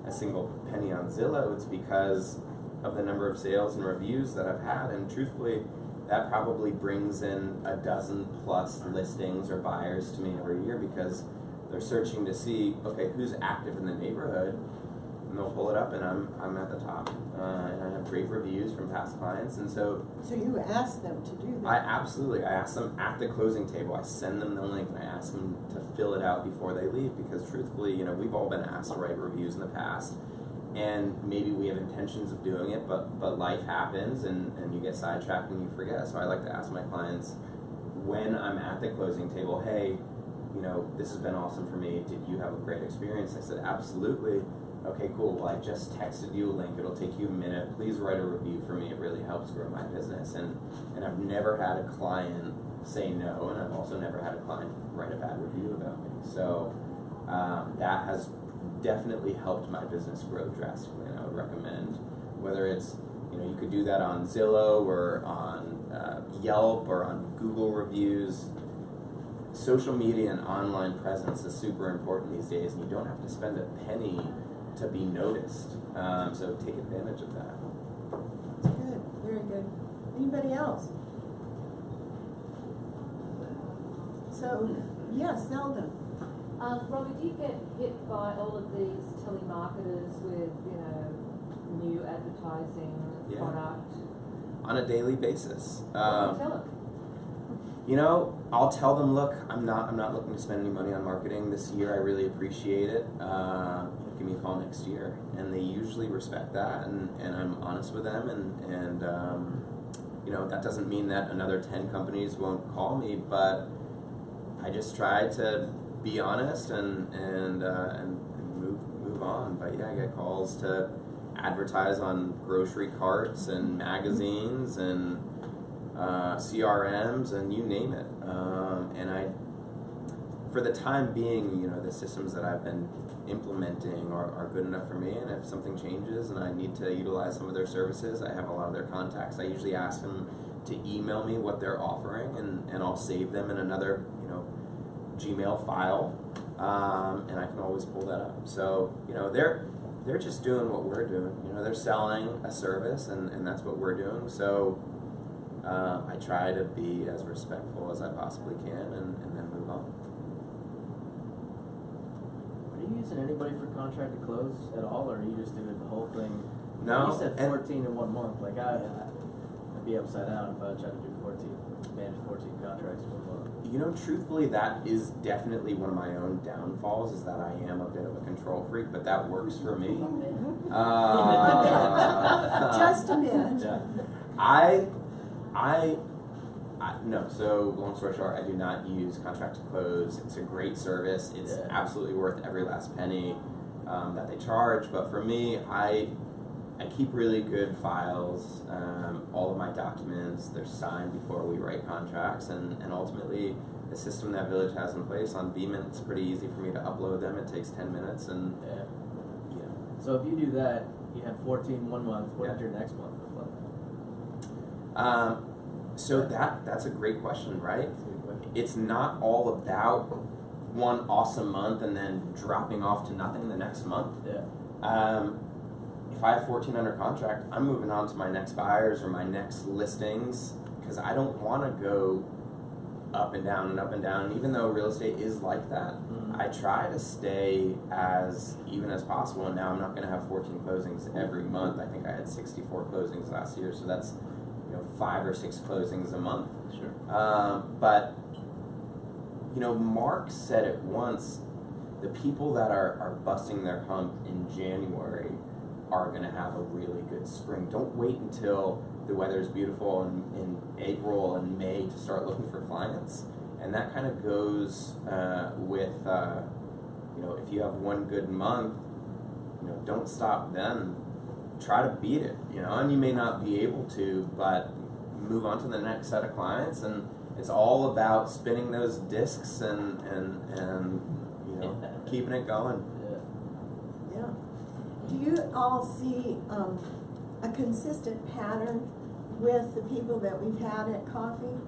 a single penny on Zillow. It's because of the number of sales and reviews that I've had, and truthfully, that probably brings in a dozen plus listings or buyers to me every year, because they're searching to see, okay, who's active in the neighborhood, and they'll pull it up, and I'm at the top, and I have great reviews from past clients, and so you ask them to do that? I ask them at the closing table. I send them the link, and I ask them to fill it out before they leave, because truthfully, we've all been asked to write reviews in the past, and maybe we have intentions of doing it, but life happens, and you get sidetracked and you forget. So I like to ask my clients when I'm at the closing table, hey, this has been awesome for me. Did you have a great experience? I said, absolutely. Okay, cool. Well, I just texted you a link. It'll take you a minute. Please write a review for me. It really helps grow my business. And I've never had a client say no, and I've also never had a client write a bad review about me. So that has definitely helped my business grow drastically, and I would recommend, whether it's, you could do that on Zillow or on Yelp or on Google reviews. Social media and online presence is super important these days, and you don't have to spend a penny to be noticed. So take advantage of that. That's good, very good. Anybody else? So, yes, Zelda. Robbie, do you get hit by all of these telemarketers with, new advertising product? On a daily basis. What do you tell them? I'll tell them, look, I'm not looking to spend any money on marketing this year. I really appreciate it. Give me a call next year. And they usually respect that, and I'm honest with them, and that doesn't mean that another 10 companies won't call me, but I just try to be honest and move on. But yeah, I get calls to advertise on grocery carts and magazines and CRMs and you name it. And for the time being, you know, the systems that I've been implementing are good enough for me, and if something changes and I need to utilize some of their services, I have a lot of their contacts. I usually ask them to email me what they're offering, and I'll save them in another, you know, Gmail file, and I can always pull that up. So, you know, they're just doing what we're doing. You know, they're selling a service, and that's what we're doing. So I try to be as respectful as I possibly can, and then move on. Are you using anybody for contract to close at all, or are you just doing the whole thing? No. You said 14 in 1 month. Like, I'd be upside down if I tried to do 14, manage 14 contracts in 1 month. You know, truthfully, that is definitely one of my own downfalls, is that I am a bit of a control freak, but that works for me. Just a bit. Yeah. No, so long story short, I do not use contract to close. It's a great service. It's absolutely worth every last penny that they charge. But for me, I keep really good files. All of my documents, they're signed before we write contracts, and ultimately the system that Village has in place on Beeman, it's pretty easy for me to upload them. It takes 10 minutes, and yeah. So if you do that, you have 14 1 month. What does your next month look like? So that's a great question, right? It's not all about one awesome month and then dropping off to nothing the next month. Yeah. If I have 14 under contract, I'm moving on to my next buyers or my next listings, because I don't want to go up and down and up and down. And even though real estate is like that, I try to stay as even as possible. And now I'm not going to have 14 closings every month. I think I had 64 closings last year, so that's 5 or 6 closings a month. Sure. But Mark said it once: the people that are busting their hump in January are going to have a really good spring. Don't wait until the weather's beautiful in April and May to start looking for clients. And that kind of goes with if you have one good month, don't stop then. Try to beat it, and you may not be able to, but move on to the next set of clients. And it's all about spinning those discs and keeping it going. Yeah. Do you all see a consistent pattern with the people that we've had at coffee?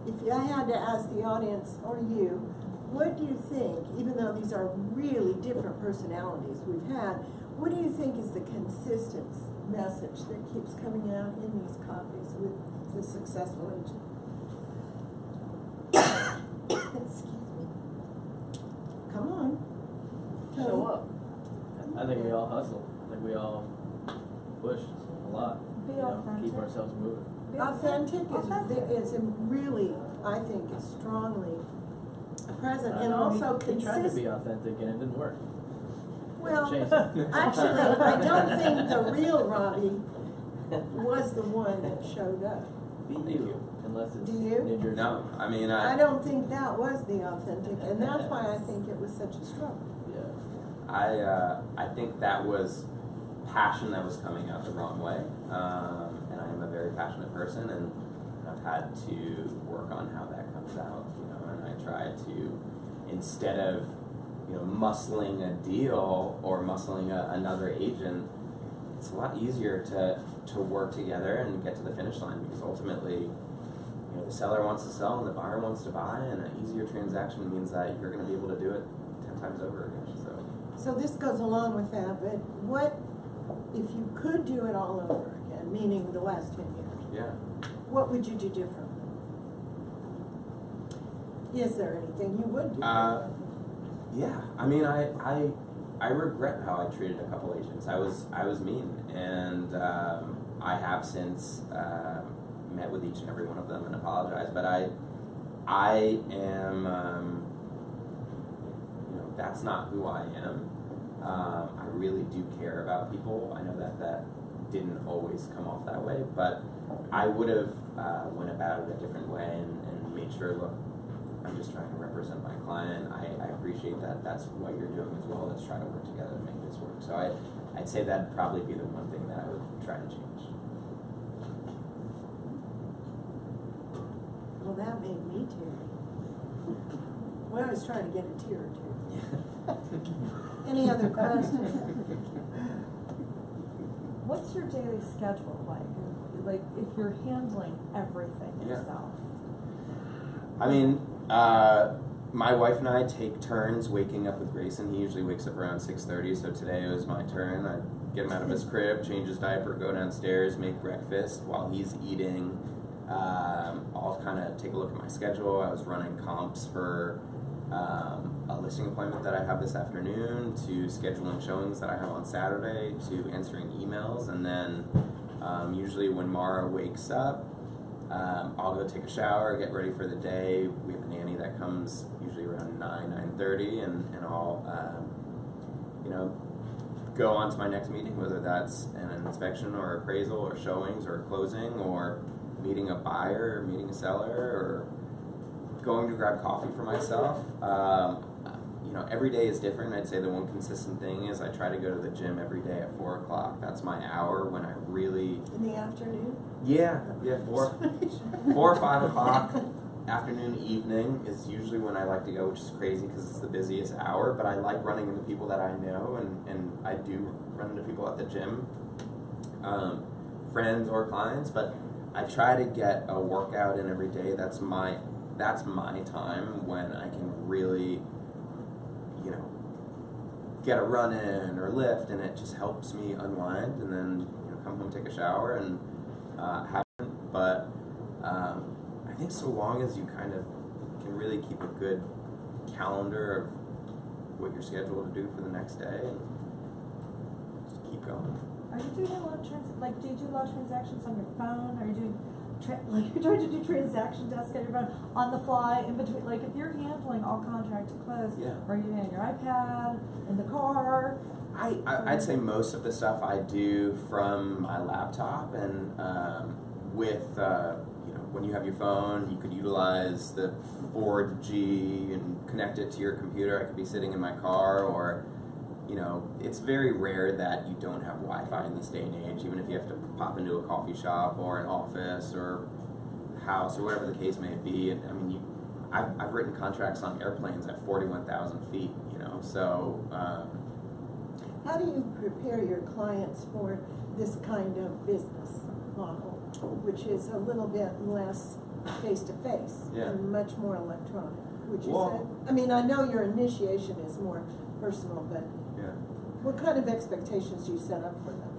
If I had to ask the audience or you, what do you think, even though these are really different personalities we've had, what do you think is the consistent message that keeps coming out in these coffees with the successful agent? Excuse me. Come on. Show up. I think we all hustle. I think we all push a lot. Be authentic. Keep ourselves moving. Authentic is really, I think, is strongly present, and also he tried to consistent. be authentic and it didn't work. Well, Change it. actually, I don't think the real Robbie was the one that showed up. Be Thank you, you. unless it's Do you? New Jersey. No, I mean, I don't think that was the authentic, and that's why I think it was such a struggle. Yeah. I think that was passion that was coming out the wrong way, and I am a very passionate person, and I've had to work on how that comes out, and I try to, instead of muscling a deal or muscling another agent, it's a lot easier to work together and get to the finish line, because ultimately the seller wants to sell and the buyer wants to buy, and an easier transaction means that you're going to be able to do it 10 times over again. So this goes along with that, but what, if you could do it all over again, meaning the last 10 years, Yeah. what would you do differently? Is there anything you would do differently? Yeah, I mean, I regret how I treated a couple agents. I was mean, and I have since met with each and every one of them and apologized. But I am, that's not who I am. I really do care about people. I know that didn't always come off that way, but I would have went about it a different way and made sure, look, I'm just trying to represent my client. I appreciate that. That's what you're doing as well. Let's try to work together to make this work. So I'd say that'd probably be the one thing that I would try to change. Well, that made me teary. Well, I was trying to get a tear or two. Any other questions? What's your daily schedule like? Like, if you're handling everything Yeah. yourself? I mean, my wife and I take turns waking up with Grayson. He usually wakes up around 6:30, so today it was my turn. I get him out of his crib, change his diaper, go downstairs, make breakfast while he's eating. I'll kind of take a look at my schedule. I was running comps for a listing appointment that I have this afternoon, to scheduling showings that I have on Saturday, to answering emails, and then usually when Mara wakes up, I'll go take a shower, get ready for the day. We have a nanny that comes usually around 9:30, and I'll go on to my next meeting, whether that's an inspection or appraisal or showings or closing or meeting a buyer or meeting a seller or going to grab coffee for myself. Every day is different. I'd say the one consistent thing is I try to go to the gym every day at 4 o'clock. That's my hour when I really... In the afternoon? Yeah, 4 or 5 o'clock, afternoon, evening is usually when I like to go, which is crazy because it's the busiest hour, but I like running into people that I know, and I do run into people at the gym, friends or clients, but I try to get a workout in every day. That's my time when I can really, get a run in or lift, and it just helps me unwind, and then come home, take a shower, and have. But I think so long as you kind of can really keep a good calendar of what you're scheduled to do for the next day, and just keep going. Are you doing a lot of do you do a lot of transactions on your phone? Are you doing you're trying to do transaction desk on your phone on the fly in between? Like, if you're handling all contract to close, are you doing it on your iPad, in the car? I'd say most of the stuff I do from my laptop, and with when you have your phone, you could utilize the 4G and connect it to your computer. I could be sitting in my car, or it's very rare that you don't have Wi-Fi in this day and age, even if you have to pop into a coffee shop or an office or house or whatever the case may be. And I mean, I've written contracts on airplanes at 41,000 feet, so. How do you prepare your clients for this kind of business model, which is a little bit less face-to-face and much more electronic, would you say? I mean, I know your initiation is more personal, but what kind of expectations do you set up for them?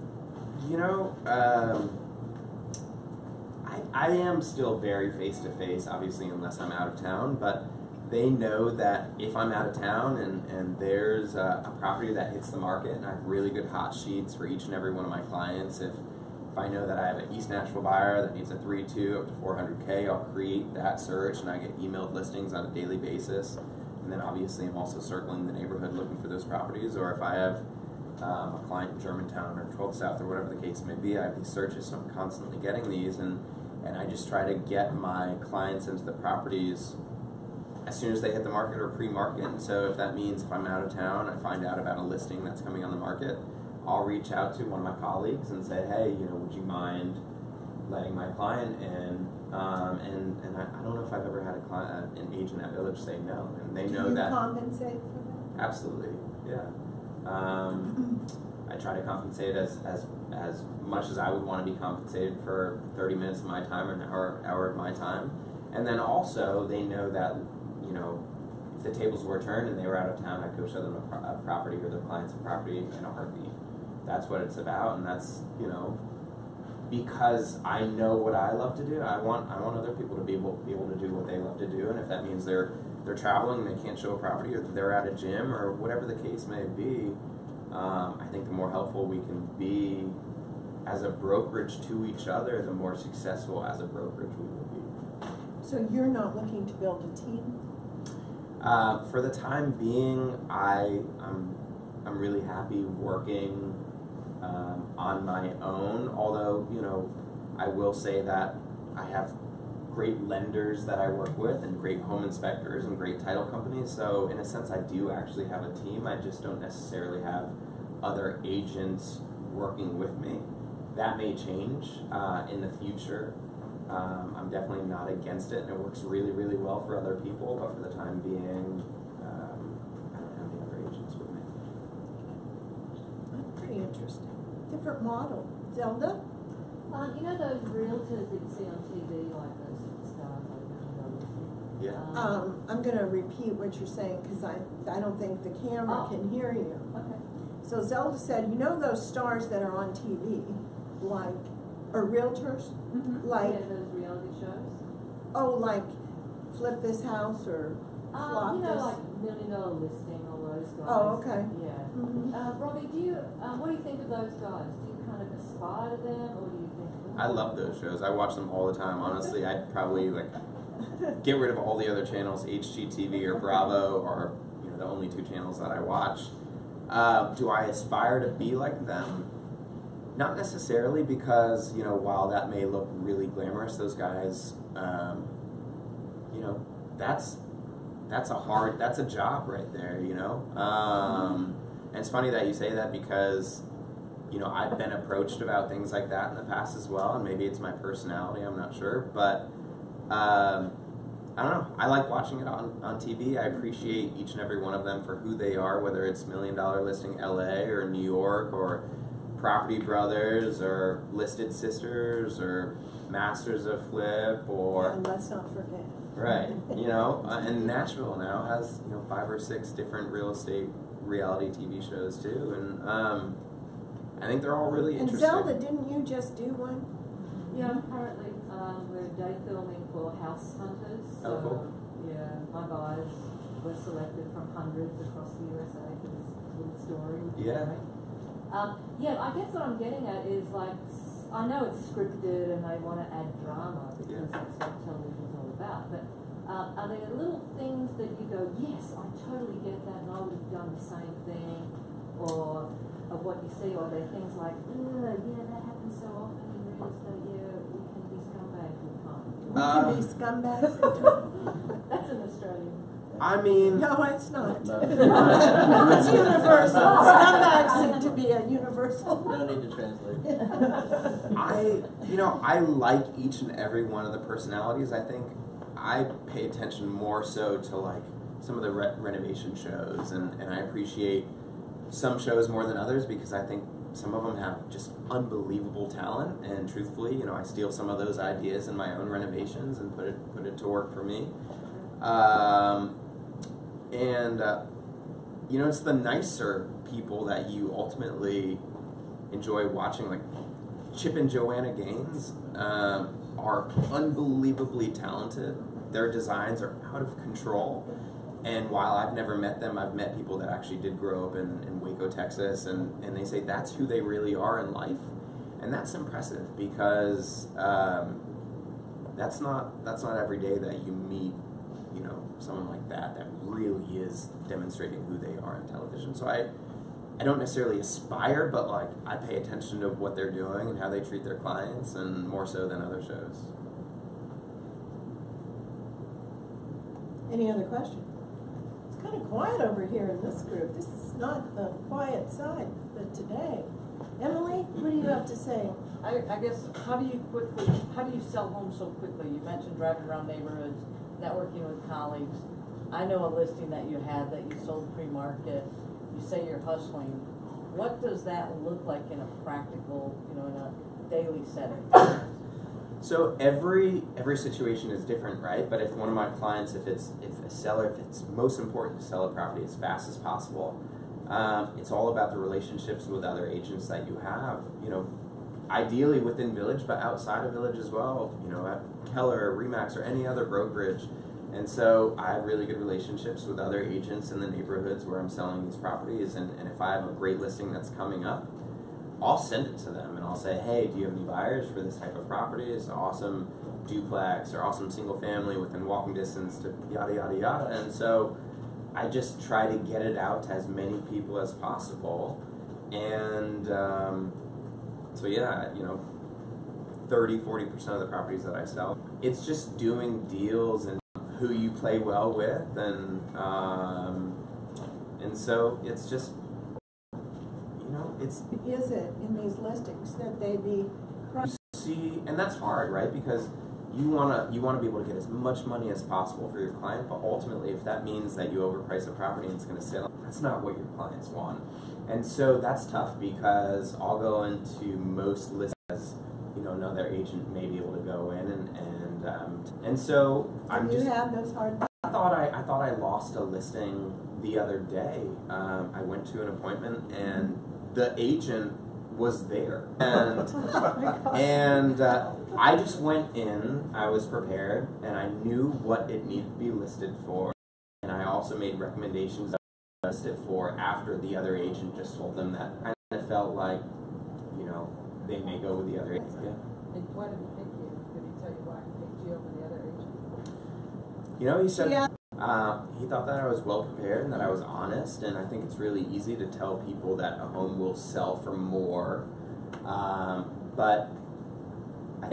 I am still very face-to-face, obviously, unless I'm out of town, but they know that if I'm out of town and there's a property that hits the market, and I have really good hot sheets for each and every one of my clients, if I know that I have an East Nashville buyer that needs a 3.2 up to 400K, I'll create that search, and I get emailed listings on a daily basis. And then obviously I'm also circling the neighborhood looking for those properties, or if I have a client in Germantown or 12th South or whatever the case may be, I have these searches, so I'm constantly getting these, and I just try to get my clients into the properties as soon as they hit the market or pre-market. And so if that means if I'm out of town, I find out about a listing that's coming on the market, I'll reach out to one of my colleagues and say, hey, would you mind letting my client in? And I don't know if I've ever had an agent at Village say no, and they know that. Do you compensate for that? Absolutely, yeah. I try to compensate as much as I would want to be compensated for 30 minutes of my time or an hour of my time. And then also they know that, if the tables were turned and they were out of town, I'd go show them a property or their clients a property in a heartbeat. That's what it's about, and that's, because I know what I love to do. I want other people to be able to do what they love to do, and if that means they're traveling and they can't show a property, or they're at a gym, or whatever the case may be, I think the more helpful we can be as a brokerage to each other, the more successful as a brokerage we will be. So you're not looking to build a team? For the time being, I'm really happy working on my own, although, I will say that I have great lenders that I work with and great home inspectors and great title companies, so in a sense I do actually have a team. I just don't necessarily have other agents working with me. That may change in the future, I'm definitely not against it, and it works really, really well for other people, but for the time being, I don't have the other agents with me. That's pretty interesting. Different model. Zelda? You know those realtors that you see on TV, like those superstars, like Yeah. I'm going to repeat what you're saying because I don't think the camera Oh. can hear you. Okay. So Zelda said, you know those stars that are on TV, like, or realtors? Like, Yeah, those reality shows. oh, like Flip This House or Flop You know, This? like $1 Million Listing, all those guys. Oh, okay. Yeah. Mhm. Robbie, what do you think of those guys? Do you kind of aspire to them, or do you think? I love those shows. I watch them all the time. Honestly, I'd probably get rid of all the other channels. HGTV or Bravo are the only two channels that I watch. Do I aspire to be like them? Not necessarily, because while that may look really glamorous, those guys, that's a job right there. And it's funny that you say that because I've been approached about things like that in the past as well, and maybe it's my personality, I'm not sure, but I don't know. I like watching it on TV. I appreciate each and every one of them for who they are, whether it's $1 Million Listing LA or New York or Property Brothers or Listed Sisters or Masters of Flip or... And let's not forget. Right. And Nashville now has 5 or 6 different real estate reality TV shows too, and I think they're all really And interesting. Zelda, didn't you just do one? Yeah, currently we're day filming for House Hunters. So, Oh, cool. Yeah, my guys were selected from hundreds across the USA for this little story. Which Yeah. is great. I guess what I'm getting at is I know it's scripted and they want to add drama because that's what television's all about. But are there little things that you go, yes, I totally get that, and I would have done the same thing, or of what you see, or are there things like, yeah, that happens so often in real estate, we can be scumbags with time. We can be scumbags. That's an Australian. I mean... No, it's not. No. It's universal. Scumbags seem to be a universal. No need to translate. I like each and every one of the personalities. I think I pay attention more so to some of the renovation shows, and I appreciate some shows more than others because I think some of them have just unbelievable talent, and truthfully, I steal some of those ideas in my own renovations and put it to work for me. It's the nicer people that you ultimately enjoy watching. Like Chip and Joanna Gaines are unbelievably talented. Their designs are out of control. And while I've never met them, I've met people that actually did grow up in Waco, Texas, and they say that's who they really are in life. And that's impressive because that's not every day that you meet someone like that really is demonstrating who they are in television. So I don't necessarily aspire, but I pay attention to what they're doing and how they treat their clients, and more so than other shows. Any other questions? It's kind of quiet over here in this group. This is not the quiet side but today. Emily, what do you have to say? I guess, how do you sell homes so quickly? You mentioned driving around neighborhoods, networking with colleagues. I know a listing that you had that you sold pre-market. You say you're hustling. What does that look like in a practical, in a daily setting? So every situation is different, right? But if one of my clients, if it's most important to sell a property as fast as possible, it's all about the relationships with other agents that you have. Ideally within Village, but outside of Village as well. At Keller, Remax, or any other brokerage. And so I have really good relationships with other agents in the neighborhoods where I'm selling these properties. And if I have a great listing that's coming up, I'll send it to them and I'll say, hey, do you have any buyers for this type of property? It's an awesome duplex or awesome single family within walking distance to yada, yada, yada. And so I just try to get it out to as many people as possible. And so yeah, 30-40% of the properties that I sell, it's just doing deals and who you play well with, and so it's just it's Is it in these listings that they be see, and that's hard, right? Because you wanna be able to get as much money as possible for your client, but ultimately, if that means that you overprice a property and it's going to sit on, that's not what your clients want. And so that's tough because I'll go into most listings as, you know, another agent may be able to go in and so I'm just. You have those hard. I thought I lost a listing the other day. I went to an appointment and the agent was there, and I just went in. I was prepared, and I knew what it needed to be listed for, and I also made recommendations that I listed for after the other agent just told them that. I kind of felt like, you know, they may go with the other agent. Yeah. And why did he pick you? Did he tell you why he picked you over the other agent? You know, he said. Yeah. He thought that I was well prepared and that I was honest, and I think it's really easy to tell people that a home will sell for more, but I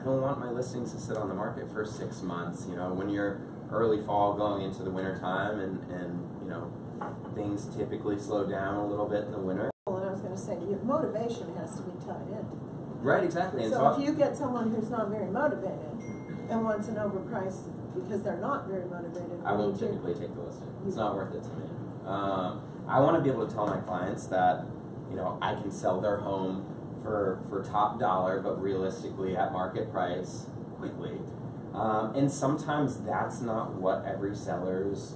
don't want my listings to sit on the market for 6 months. You know, when you're early fall going into the winter time, and you know, things typically slow down a little bit in the winter. And I was going to say, your motivation has to be tied in. Right, exactly. And So if you get someone who's not very motivated and wants an overpriced because they're not very motivated, I won't typically take the listing. It's not worth it to me. I want to be able to tell my clients that, you know, I can sell their home for top dollar, but realistically at market price quickly. And sometimes that's not what every seller's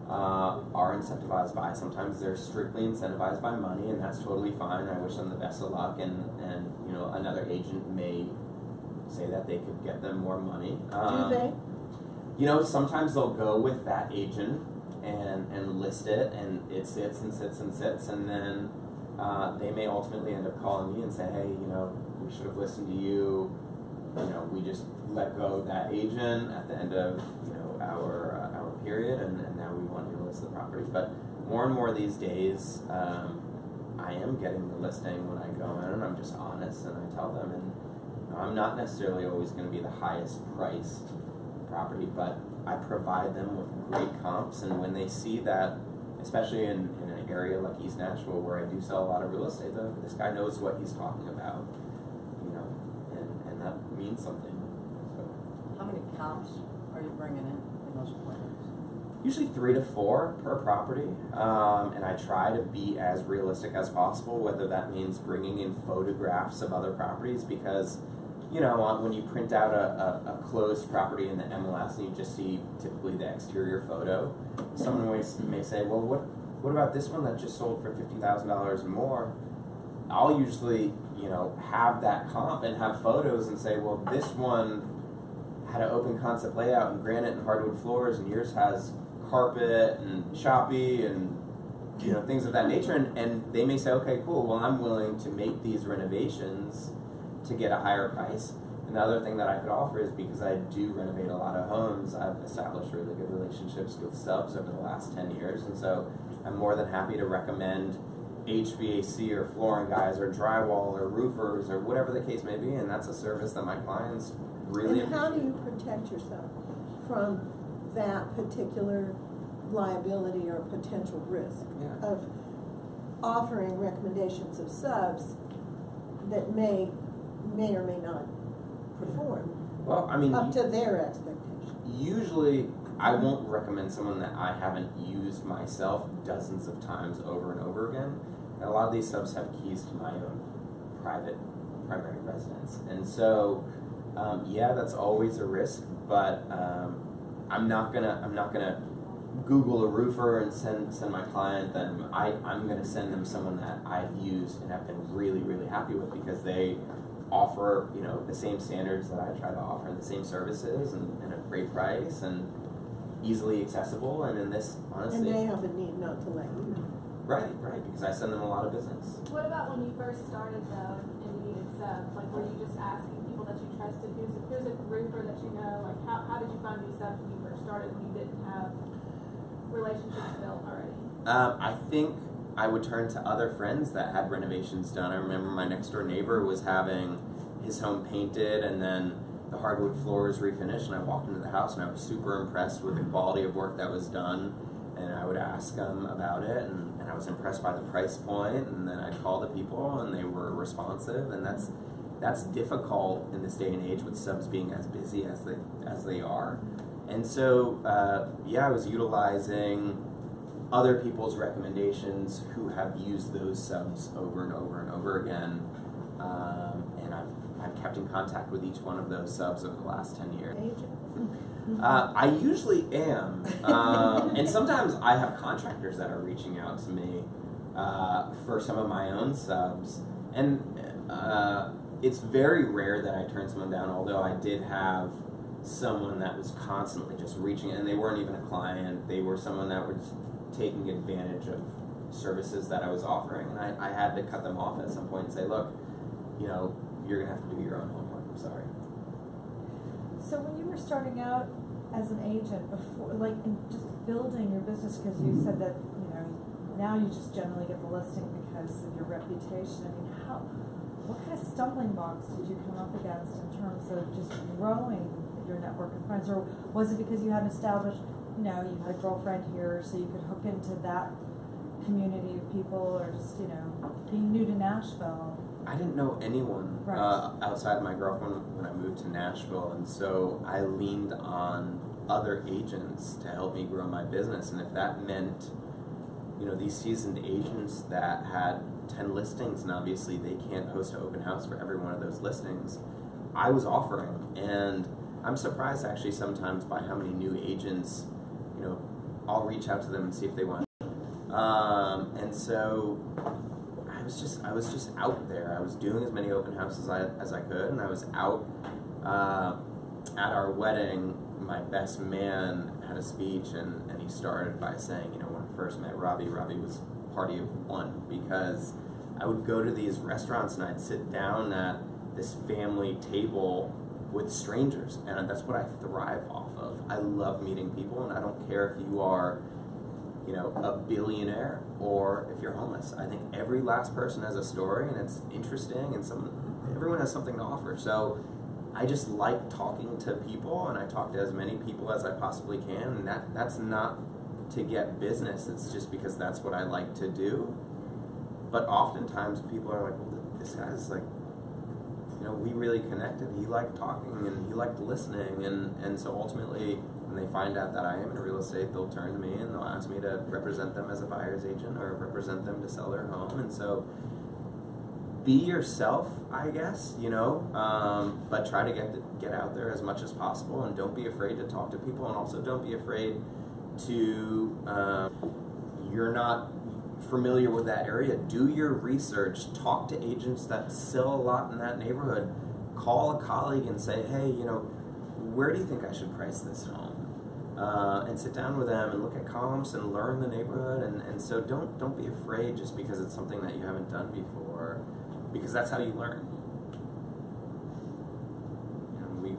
are incentivized by. Sometimes they're strictly incentivized by money, and that's totally fine. I wish them the best of luck, and you know, another agent may say that they could get them more money. do they? You know, sometimes they'll go with that agent and list it, and it sits and sits and sits, and then they may ultimately end up calling me and say, hey, you know, we should have listened to you. You know, we just let go of that agent at the end of, you know, our period, and now we want you to list the property. But more and more these days, I am getting the listing when I go in, and I'm just honest, and I tell them, and you know, I'm not necessarily always going to be the highest priced property, but I provide them with great comps, and when they see that, especially in an area like East Nashville where I do sell a lot of real estate, though, this guy knows what he's talking about, you know, and that means something. So. How many comps are you bringing in those appointments? Usually 3 to 4 per property, and I try to be as realistic as possible, whether that means bringing in photographs of other properties, because, you know, when you print out a closed property in the MLS and you just see typically the exterior photo, someone may say, well, what about this one that just sold for $50,000 more? I'll usually, you know, have that comp and have photos and say, well, this one had an open concept layout and granite and hardwood floors, and yours has carpet and choppy and, you know, things of that nature, and they may say, okay, cool, well, I'm willing to make these renovations to get a higher price. And the other thing that I could offer is, because I do renovate a lot of homes, I've established really good relationships with subs over the last 10 years, and so I'm more than happy to recommend HVAC or flooring guys or drywall or roofers or whatever the case may be, and that's a service that my clients really And how do appreciate. you protect yourself from that particular liability or potential risk Yeah. of offering recommendations of subs that may or may not perform Well, I mean, up to their expectations? usually I won't recommend someone that I haven't used myself dozens of times over and over again. And a lot of these subs have keys to my own private primary residence, and so yeah, that's always a risk. But I'm not gonna Google a roofer and send my client them. I'm gonna send them someone that I've used and have been really, really happy with, because they offer, you know, the same standards that I try to offer, and the same services, and a great price, and easily accessible. And in this, honestly, And they have a need not to let you know. right, because I send them a lot of business. What about when you first started though, and you needed subs? Like, were you just asking people that you trusted? Who's a roofer that you know? Like, how did you find these subs when you first started, when you didn't have relationships built already? I think I would turn to other friends that had renovations done. I remember my next door neighbor was having his home painted, and then the hardwood floors refinished, and I walked into the house and I was super impressed with the quality of work that was done, and I would ask him about it, and I was impressed by the price point, and then I'd call the people, and they were responsive, and that's difficult in this day and age with subs being as busy as they are. And so, I was utilizing other people's recommendations who have used those subs over and over and over again, and I've kept in contact with each one of those subs over the last 10 years. I usually am, and sometimes I have contractors that are reaching out to me for some of my own subs, and it's very rare that I turn someone down, although I did have someone that was constantly just reaching, and they weren't even a client, they were someone that was taking advantage of services that I was offering, and I had to cut them off at some point and say, look, you're going to have to do your own homework, I'm sorry. So when you were starting out as an agent before, like in just building your business, because you said that, now you just generally get the listing because of your reputation. I mean, what kind of stumbling blocks did you come up against in terms of just growing your network of friends? Or was it because you had established, you had a girlfriend here, so you could hook into that community of people, or just, being new to Nashville? I didn't know anyone outside of my girlfriend when I moved to Nashville, and so I leaned on other agents to help me grow my business. And if that meant, these seasoned agents that had 10 listings, and obviously they can't host an open house for every one of those listings, I was offering. And I'm surprised actually sometimes by how many new agents, I'll reach out to them and see if they want. And so I was just out there. I was doing as many open houses as I could, and I was out at our wedding. My best man had a speech, and he started by saying, when I first met Robbie was party of one, because I would go to these restaurants and I'd sit down at this family table with strangers, and that's what I thrive off of. I love meeting people, and I don't care if you are a billionaire or if you're homeless. I think every last person has a story, and it's interesting, and everyone has something to offer. So I just like talking to people, and I talk to as many people as I possibly can, and that's not to get business, it's just because that's what I like to do. But oftentimes people are like, well, this guy's like, we really connected, he liked talking and he liked listening, and so ultimately when they find out that I am in real estate, they'll turn to me and they'll ask me to represent them as a buyer's agent or represent them to sell their home. And so be yourself, I guess, but try to get out there as much as possible, and don't be afraid to talk to people, and also don't be afraid to, you're not familiar with that area, do your research, talk to agents that sell a lot in that neighborhood, call a colleague and say, hey, where do you think I should price this home? And sit down with them and look at comps and learn the neighborhood, and so don't be afraid just because it's something that you haven't done before, because that's how you learn.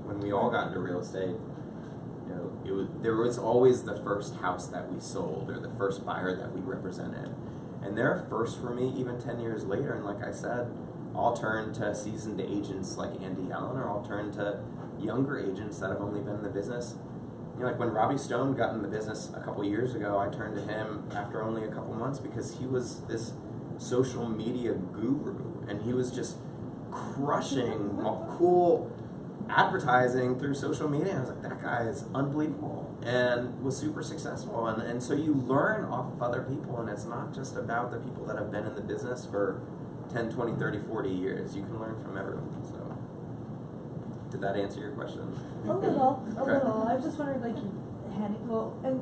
When we all got into real estate, there was always the first house that we sold or the first buyer that we represented. And they're a first for me even 10 years later. And like I said, I'll turn to seasoned agents like Andy Allen, or I'll turn to younger agents that have only been in the business. Like when Robbie Stone got in the business a couple years ago, I turned to him after only a couple months because he was this social media guru, and he was just crushing cool advertising through social media. I was like, that guy is unbelievable, and was super successful. And so you learn off of other people, and it's not just about the people that have been in the business for 10, 20, 30, 40 years. You can learn from everyone. So did that answer your question? A little. I was just wondering, like,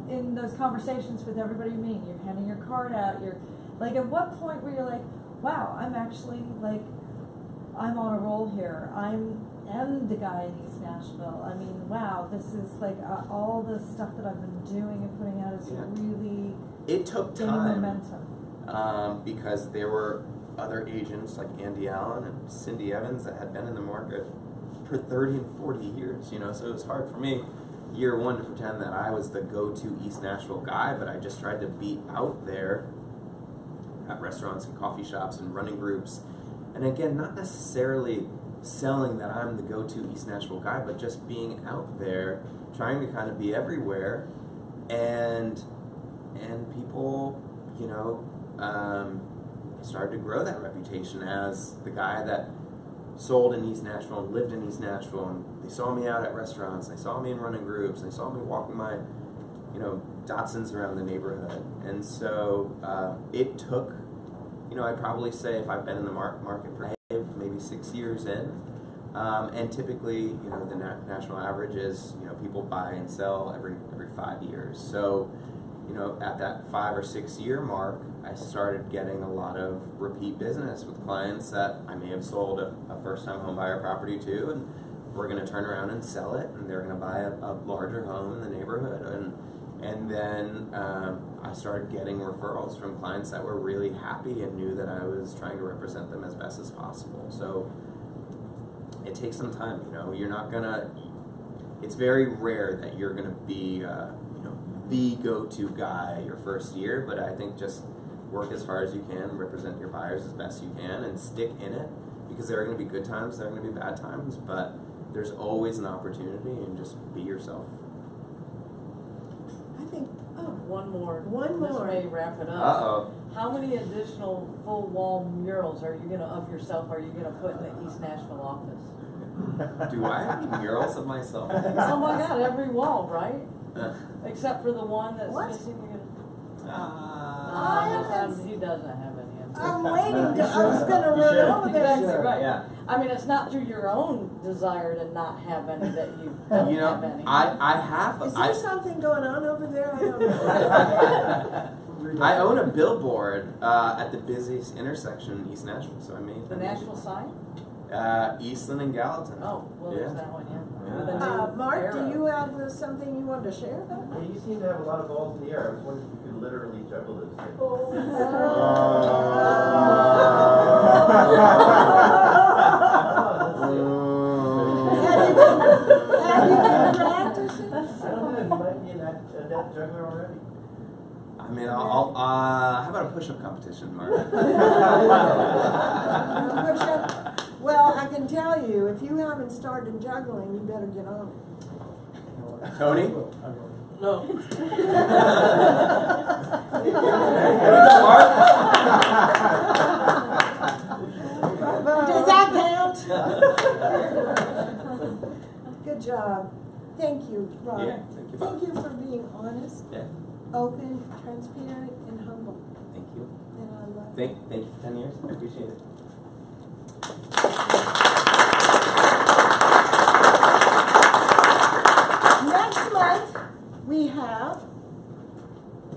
in those conversations with everybody you meet, you're handing your card out, you're like, at what point were you like, wow, I'm actually like, I'm on a roll here. I'm the guy in East Nashville. I mean, wow, this is like all the stuff that I've been doing and putting out is really it took gaining time momentum. Because there were other agents like Andy Allen and Cindy Evans that had been in the market for 30 and 40 years, so it was hard for me year one to pretend that I was the go-to East Nashville guy, but I just tried to be out there at restaurants and coffee shops and running groups, and again, not necessarily selling that I'm the go-to East Nashville guy, but just being out there, trying to kind of be everywhere, and people, started to grow that reputation as the guy that sold in East Nashville and lived in East Nashville, and they saw me out at restaurants, they saw me in running groups, they saw me walking my, Datsuns around the neighborhood. And so it took, I'd probably say if I've been in the market for maybe 6 years in, and typically, the national average is, people buy and sell every 5 years. So, at that 5 or 6 year mark, I started getting a lot of repeat business with clients that I may have sold a first-time home buyer property to, and we're going to turn around and sell it, and they're going to buy a larger home in the neighborhood. And then I started getting referrals from clients that were really happy and knew that I was trying to represent them as best as possible. So it takes some time, You're not gonna. It's very rare that you're gonna be, the go-to guy your first year. But I think just work as hard as you can, represent your buyers as best you can, and stick in it, because there are gonna be good times, there are gonna be bad times, but there's always an opportunity, and just be yourself. I think, One more. One more. This may wrap it up. Uh-oh. How many additional full wall murals are you gonna put in the East Nashville office? Do I have any murals of myself? Oh my God, every wall, right? Except for the one that's What? missing. You're gonna. haven't- He doesn't have any. I'm waiting to, I was gonna run over there. Exactly right. Yeah. I mean, it's not through your own desire to not have any that you don't have any. I have. Is there something going on over there? I don't know. I own a billboard at the busiest intersection in East Nashville, so I made The Nashville sign? Eastland and Gallatin. Oh, well, there's that one, yeah. With the new Mark, arrow. do you have something you want to share about that? Yeah, you seem to have a lot of balls in the air. I was wondering if you could literally juggle those things. Have you been practicing? I don't know. You might be an adept juggler already. I mean, how about a push-up competition, Mark? Well, I can tell you, if you haven't started juggling, you better get on it. Tony? No. Does that count? Good job. Thank you, Rob. Yeah, thank you, Bob. Thank you for being honest, Yeah, open, transparent, and humble. thank you. And I love it. Thank you for 10 years. I appreciate it. Next month we have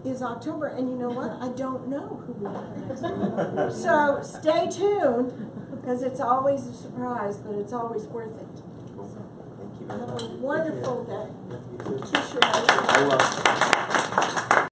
is October, and you know what? I don't know who we have next month. So stay tuned, because it's always a surprise, but it's always worth it. Thank you very Have much. a wonderful day. Yeah, you too. Kiss your I will.